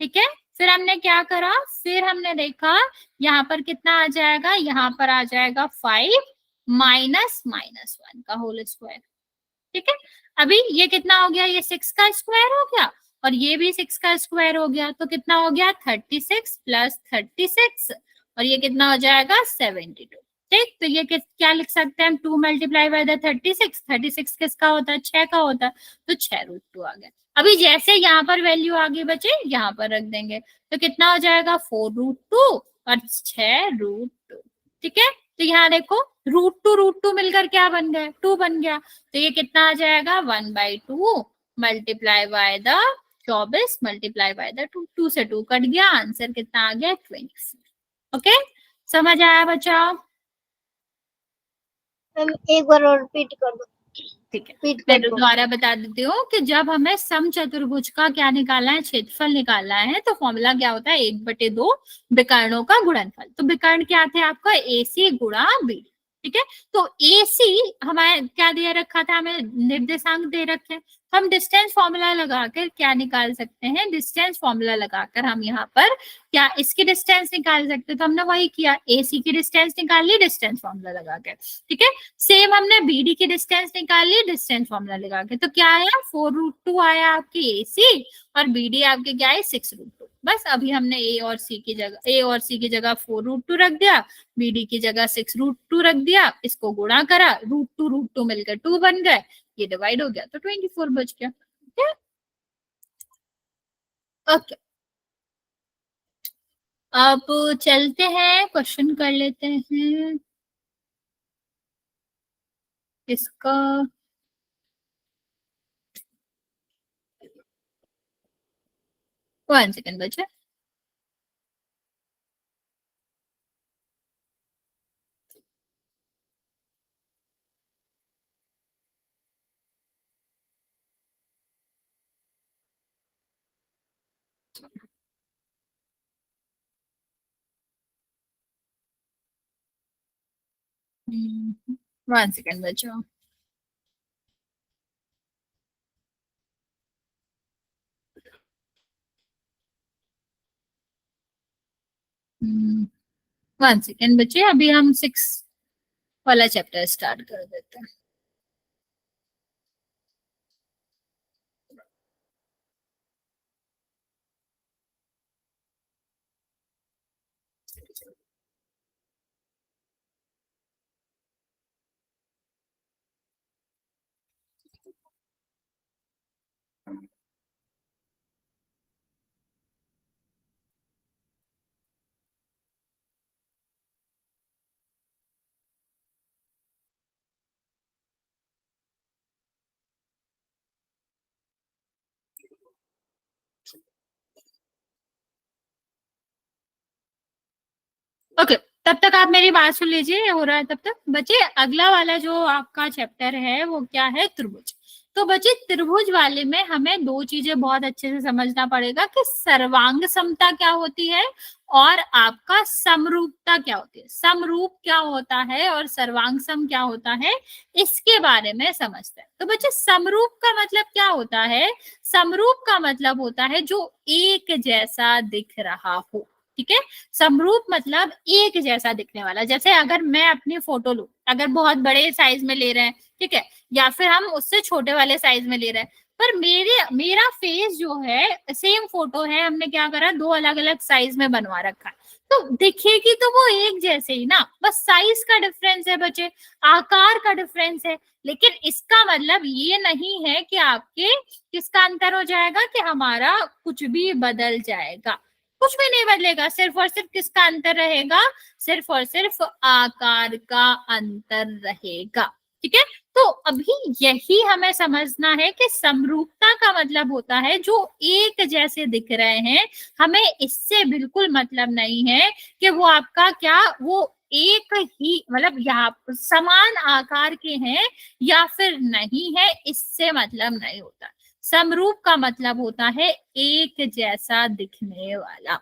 ठीक है, फिर हमने क्या करा, फिर हमने देखा यहाँ पर कितना आ जाएगा, यहाँ पर आ जाएगा 5 माइनस माइनस 1 का होल स्क्वायर। ठीक है, अभी ये कितना हो गया, ये 6 का स्क्वायर हो गया और ये भी 6 का स्क्वायर हो गया, तो कितना हो गया 36 प्लस 36 और ये कितना हो जाएगा 72। ठीक, तो ये क्या लिख सकते हैं हम, 2 मल्टीप्लाई बाय द 36, 36 किसका होता है, 6 का होता है, तो 6√2 आ गया। अभी जैसे यहाँ पर वैल्यू आगे बचे यहाँ पर रख देंगे, तो कितना हो जाएगा 4√2 और 6√2। ठीक है, तो यहाँ देखो √2 मिलकर क्या बन गया, 2 बन गया, तो ये कितना आ जाएगा 1/2 multiply by the 24 multiply by the 2, 2 से 2 कट गया, आंसर कितना आ गया 24। ओके, समझ आया बच्चा? मैम एक बार और रिपीट कर दो। ठीक है, रिपीट मैं कर दो। दोबारा बता देती हूँ कि जब हमें समचतुर्भुज का क्या निकालना है, क्षेत्रफल निकालना है, तो फॉर्मूला क्या होता है, 1/2 विकर्णों का गुणनफल। तो विकर्ण क्या थे आपका, AC गुणा BD। ठीक है, तो AC हमारे क्या दे रखा था, हमें निर्देशांक दे रखे, तो हम डिस्टेंस फॉर्मूला लगाकर क्या निकाल सकते हैं, डिस्टेंस फॉर्मूला लगाकर हम यहाँ पर क्या इसकी डिस्टेंस निकाल सकते, तो हमने वही किया, AC की डिस्टेंस निकाल ली डिस्टेंस फॉर्मूला लगाकर। ठीक है, सेम हमने BD की डिस्टेंस निकाल ली डिस्टेंस फॉर्मूला लगा के, तो क्या आया 4√2 आया आपकी AC और BD आपके क्या है 6√2। बस अभी हमने A और C की जगह 4√2 रख दिया, BD की जगह 6√2 रख दिया, इसको गुणा करा, √2 मिलकर 2 बन गए, ये डिवाइड हो गया तो 24 बच गया। ओके, अब चलते हैं क्वेश्चन कर लेते हैं इसका। 1 सेकेंड बचे। हम्म, 1 सेकेंड बचा। हम्म, 1 सेकेंड बचे, अभी हम 6 वाला चैप्टर स्टार्ट कर देते हैं। ओके, तब तक आप मेरी बात सुन लीजिए, हो रहा है तब तक बच्चे। अगला वाला जो आपका चैप्टर है वो क्या है, त्रिभुज। तो बच्चे त्रिभुज वाले में हमें दो चीजें बहुत अच्छे से समझना पड़ेगा कि सर्वांग समता क्या होती है और आपका समरूपता क्या होती है। समरूप क्या होता है और सर्वांग सम क्या होता है, इसके बारे में समझते हैं। तो बच्चे समरूप का मतलब क्या होता है, समरूप का मतलब होता है जो एक जैसा दिख रहा हो। ठीक है, समरूप मतलब एक जैसा दिखने वाला। जैसे अगर मैं अपनी फोटो लूं, अगर बहुत बड़े साइज में ले रहे हैं, ठीक है, या फिर हम उससे छोटे वाले साइज में ले रहे हैं, पर मेरा फेस जो है सेम फोटो है, हमने क्या करा दो अलग अलग साइज में बनवा रखा है, तो दिखेगी तो वो एक जैसे ही ना, बस साइज का डिफरेंस है बच्चे, आकार का डिफरेंस है। लेकिन इसका मतलब ये नहीं है कि आपके किसका अंतर हो जाएगा, कि हमारा कुछ भी बदल जाएगा, कुछ भी नहीं बदलेगा, सिर्फ और सिर्फ किसका अंतर रहेगा, सिर्फ और सिर्फ आकार का अंतर रहेगा। ठीक है, तो अभी यही हमें समझना है कि समरूपता का मतलब होता है जो एक जैसे दिख रहे हैं। हमें इससे बिल्कुल मतलब नहीं है कि वो आपका क्या, वो एक ही मतलब यहाँ समान आकार के हैं या फिर नहीं है, इससे मतलब नहीं होता। समरूप का मतलब होता है एक जैसा दिखने वाला।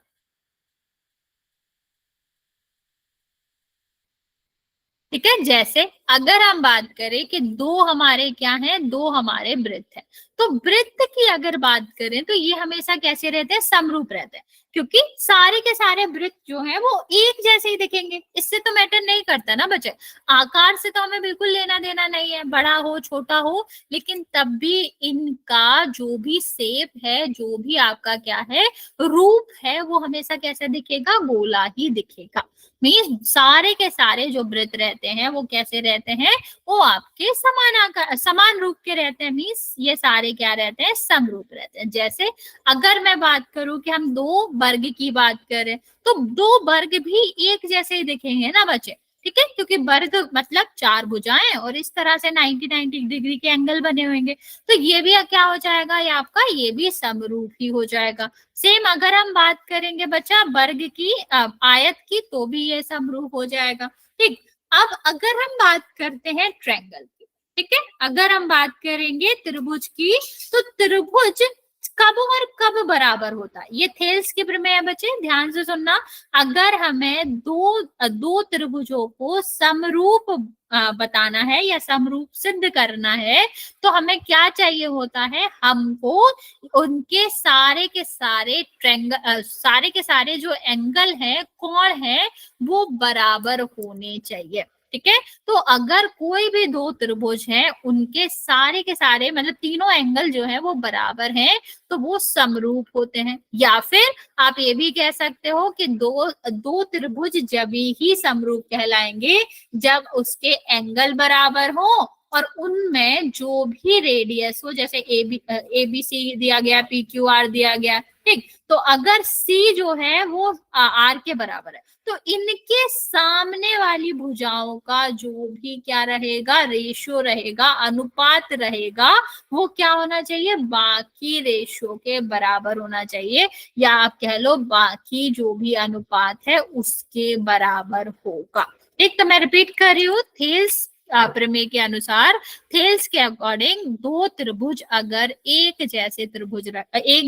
ठीक है, जैसे अगर हम बात करें कि दो हमारे क्या हैं, दो हमारे वृत्त हैं, तो वृत्त की अगर बात करें तो ये हमेशा कैसे रहते हैं, समरूप रहते हैं, क्योंकि सारे के सारे वृत्त जो हैं वो एक जैसे ही दिखेंगे। इससे तो मैटर नहीं करता ना बच्चे, आकार से तो हमें बिल्कुल लेना देना नहीं है, बड़ा हो छोटा हो, लेकिन तब भी इनका जो भी शेप है, जो भी आपका क्या है रूप है, वो हमेशा कैसे दिखेगा, गोला ही दिखेगा। मीन्स सारे के सारे जो वृत्त रहते हैं वो कैसे रहते हैं, वो आपके समान आकार समान रूप के रहते हैं। मीन्स ये सारे क्या रहते हैं, समरूप रहते हैं। जैसे अगर मैं बात करूं कि हम दो वर्ग की बात करें, तो दो वर्ग भी एक जैसे ही दिखेंगे ना बच्चे, ठीक है, क्योंकि वर्ग मतलब चार भुजाएं और इस तरह से 90 डिग्री के एंगल बने होंगे, तो ये भी क्या हो जाएगा, ये आपका ये भी समरूप ही हो जाएगा। सेम अगर हम बात करेंगे बच्चा वर्ग की आयत की, तो भी ये समरूप हो जाएगा। ठीक, अब अगर हम बात करते हैं ट्रायंगल की, ठीक है, अगर हम बात करेंगे त्रिभुज की, तो त्रिभुज कब और कब बराबर होता है, ये थेल्स की प्रमेय है बच्चे, ध्यान से सुनना। अगर हमें दो त्रिभुजों को समरूप बताना है या समरूप सिद्ध करना है, तो हमें क्या चाहिए होता है, हमको उनके सारे के सारे सारे के सारे जो एंगल है, कोण है, वो बराबर होने चाहिए। ठीक है, तो अगर कोई भी दो त्रिभुज हैं, उनके सारे के सारे मतलब तीनों एंगल जो है वो बराबर हैं, तो वो समरूप होते हैं। या फिर आप ये भी कह सकते हो कि दो त्रिभुज जब ही समरूप कहलाएंगे जब उसके एंगल बराबर हो और उनमें जो भी रेडियस हो, जैसे ए बी सी दिया गया, पी क्यू आर दिया गया, ठीक, तो अगर सी जो है वो आर के बराबर है, तो इनके सामने वाली भुजाओं का जो भी क्या रहेगा, रेशियो रहेगा, अनुपात रहेगा, वो क्या होना चाहिए, बाकी रेशियो के बराबर होना चाहिए, या आप कह लो बाकी जो भी अनुपात है उसके बराबर होगा। एक तो मैं रिपीट कर रही हूँ, थेल्स प्रमेय के अनुसार, थेल्स के अकॉर्डिंग दो त्रिभुज अगर एक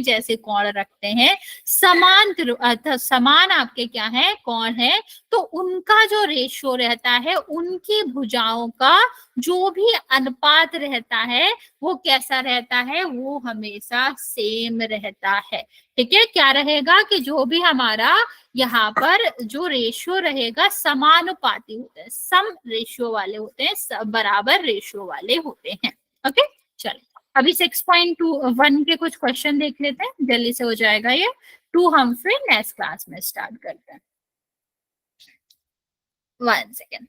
जैसे कोण रखते हैं, समान आपके क्या है, कोण है, तो उनका जो रेशियो रहता है, उनकी भुजाओं का जो भी अनुपात रहता है, वो कैसा रहता है, वो हमेशा सेम रहता है। ठीक है, क्या रहेगा कि जो भी हमारा यहाँ पर जो रेशियो रहेगा, समानुपाती होते हैं, सम रेशियो वाले होते हैं, बराबर रेशियो वाले होते हैं। ओके, चलो अभी 6.1 के कुछ क्वेश्चन देख लेते हैं, जल्दी से हो जाएगा ये। 2 हम फिर नेक्स्ट क्लास में स्टार्ट करते हैं। 1 सेकेंड,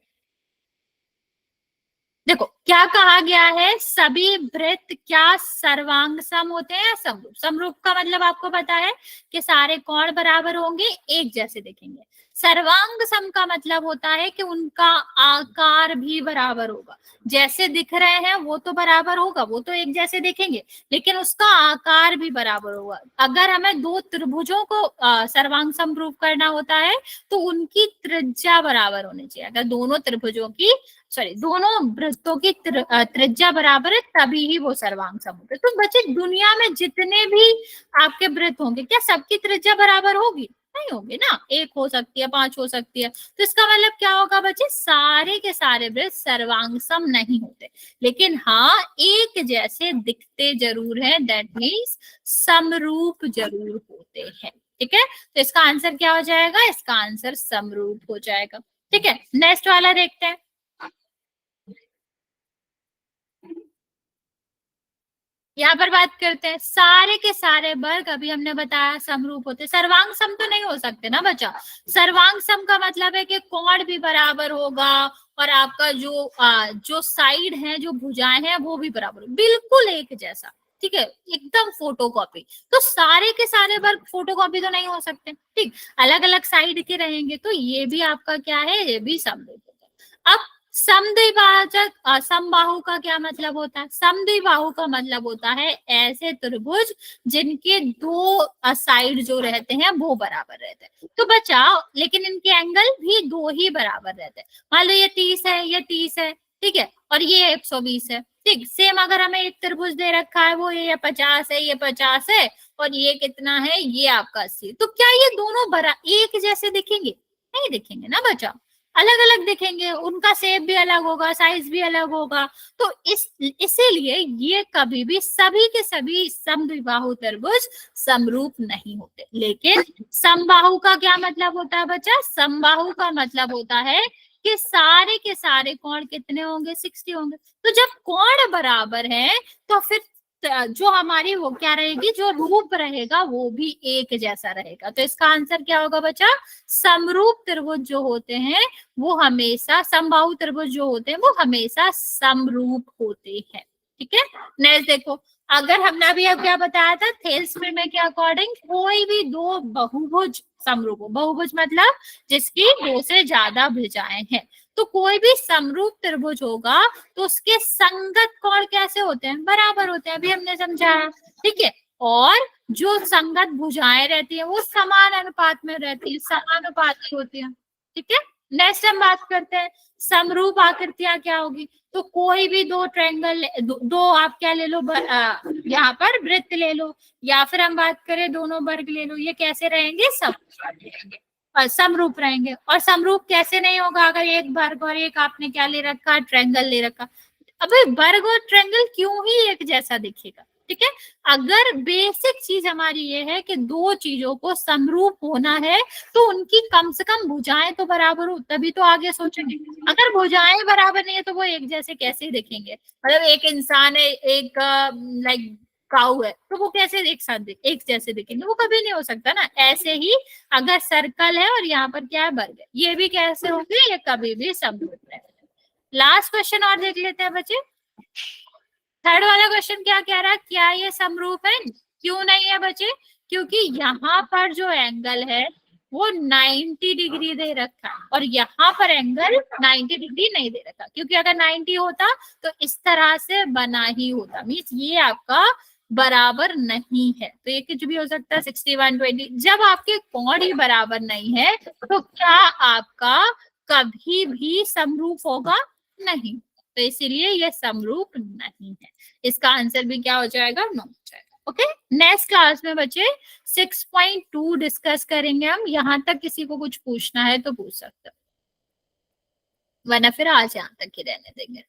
देखो क्या कहा गया है, सभी वृत्त क्या सर्वांग सम होते हैं या समरूप। समरूप का मतलब आपको पता है कि सारे कोण बराबर होंगे, एक जैसे दिखेंगे। सर्वांग सम का मतलब होता है कि उनका आकार भी बराबर होगा, जैसे दिख रहे हैं वो तो बराबर होगा, वो तो एक जैसे दिखेंगे, लेकिन उसका आकार भी बराबर होगा। अगर हमें दो त्रिभुजों को सर्वांग सम प्रूव करना होता है, तो उनकी त्रिज्या बराबर होनी चाहिए। अगर दोनों वृत्तों की त्रिज्या बराबर है, तभी ही वो सर्वांग सम होते। तो बच्चे दुनिया में जितने भी आपके वृत्त होंगे, क्या सबकी त्रिज्या बराबर होगी? नहीं होगी ना, एक हो सकती है, 5 हो सकती है। तो इसका मतलब क्या होगा बच्चे, सारे के सारे वृत्त सर्वांग सम नहीं होते, लेकिन हाँ एक जैसे दिखते जरूर है, दैट मीन्स समरूप जरूर होते हैं। ठीक है, तो इसका आंसर क्या हो जाएगा, इसका आंसर समरूप हो जाएगा। ठीक है, नेक्स्ट वाला देखते हैं। यहाँ पर बात करते हैं, सारे के सारे वर्ग अभी हमने बताया समरूप होते, सर्वांग सम तो नहीं हो सकते ना बच्चा। सर्वांग सम का मतलब है कि कोण भी बराबर होगा और आपका जो साइड है, जो भुजाएं हैं, वो भी बराबर, बिल्कुल एक जैसा। ठीक है, एकदम फोटोकॉपी। तो सारे के सारे वर्ग फोटोकॉपी तो नहीं हो सकते, ठीक, अलग अलग साइड के रहेंगे, तो ये भी आपका क्या है, ये भी समरूप होगा। अब समद्विभाजक समबाहु का क्या मतलब होता है? समद्विबाहु का मतलब होता है ऐसे त्रिभुज जिनके दो साइड जो रहते हैं वो बराबर रहते हैं। तो बचाओ, लेकिन इनके एंगल भी दो ही बराबर रहते हैं। मान लो ये 30 है, ये 30 है, ठीक है, और ये 120 है। ठीक, सेम अगर हमें एक त्रिभुज दे रखा है, वो ये 50 है, ये 50 है, और ये कितना है, ये आपका 80। तो क्या ये दोनों एक जैसे दिखेंगे? नहीं दिखेंगे ना बच्चा। अलग अलग दिखेंगे, उनका शेप भी अलग होगा, साइज भी अलग होगा। तो इसीलिए ये कभी भी सभी के सभी समद्विबाहु त्रिभुज समरूप नहीं होते। लेकिन समबाहु का क्या मतलब होता है बच्चा? समबाहु का मतलब होता है कि सारे के सारे कोण कितने होंगे? 60 होंगे। तो जब कोण बराबर है तो फिर जो हमारी वो क्या रहेगी, जो रूप रहेगा वो भी एक जैसा रहेगा। तो इसका आंसर क्या होगा बच्चा? समरूप त्रिभुज जो होते हैं वो हमेशा, समबाहु त्रिभुज जो होते हैं वो हमेशा समरूप होते हैं। ठीक है, नेक्स्ट देखो, अगर हमने अभी अब क्या बताया था, थेल्स प्रमेय के अकॉर्डिंग कोई भी दो बहुभुज समरूप हो, बहुभुज मतलब जिसकी दो से ज्यादा भुजाएं हैं, तो कोई भी समरूप त्रिभुज होगा तो उसके संगत कोण कैसे होते हैं? बराबर होते हैं, अभी हमने समझाया। ठीक है, और जो संगत भुजाएं रहती है वो समान अनुपात में रहती है, समानुपाती होती है। ठीक है, नेक्स्ट हम बात करते हैं समरूप आकृतियां क्या होगी। तो कोई भी दो ट्रायंगल, दो आप क्या ले लो, यहाँ पर वृत्त ले लो, या फिर हम बात करें दोनों वर्ग ले लो, ये कैसे रहेंगे? समरूप रहेंगे। और समरूप कैसे नहीं होगा? अगर एक वर्ग और एक आपने क्या ले रखा, ट्रायंगल ले रखा। अबे वर्ग और ट्रायंगल क्यों ही एक जैसा दिखेगा? ठीक है, अगर बेसिक चीज हमारी ये है कि दो चीजों को समरूप होना है तो उनकी कम से कम भुजाएं तो बराबर हो, तभी तो आगे सोचेंगे। अगर भुजाएं बराबर नहीं है तो वो एक जैसे कैसे दिखेंगे? मतलब एक इंसान है, एक लाइक काऊ है, तो वो कैसे एक साथ एक जैसे दिखेंगे? वो कभी नहीं हो सकता ना। ऐसे ही अगर सर्कल है और यहाँ पर क्या है, वर्ग है, ये भी कैसे होंगे? ये कभी भी समरूप रहेंगे। लास्ट क्वेश्चन और देख लेते हैं बच्चे। थर्ड वाला क्वेश्चन क्या कह रहा है? क्या ये समरूप है? क्यों नहीं है बच्चे? क्योंकि यहाँ पर जो एंगल है वो 90 डिग्री दे रखा है और यहाँ पर एंगल 90 डिग्री नहीं दे रखा। क्योंकि अगर 90 होता तो इस तरह से बना ही होता, मीन्स ये आपका बराबर नहीं है। तो ये कुछ भी हो सकता है, 60, 120। जब आपके कोण ही बराबर नहीं है तो क्या आपका कभी भी समरूप होगा? नहीं। तो इसीलिए ये समरूप नहीं है। इसका आंसर भी क्या हो जाएगा? नो हो जाएगा। ओके, नेक्स्ट क्लास में बच्चे 6.2 डिस्कस करेंगे हम। यहाँ तक किसी को कुछ पूछना है तो पूछ सकते हो, वरना फिर आज यहाँ तक ही रहने देंगे।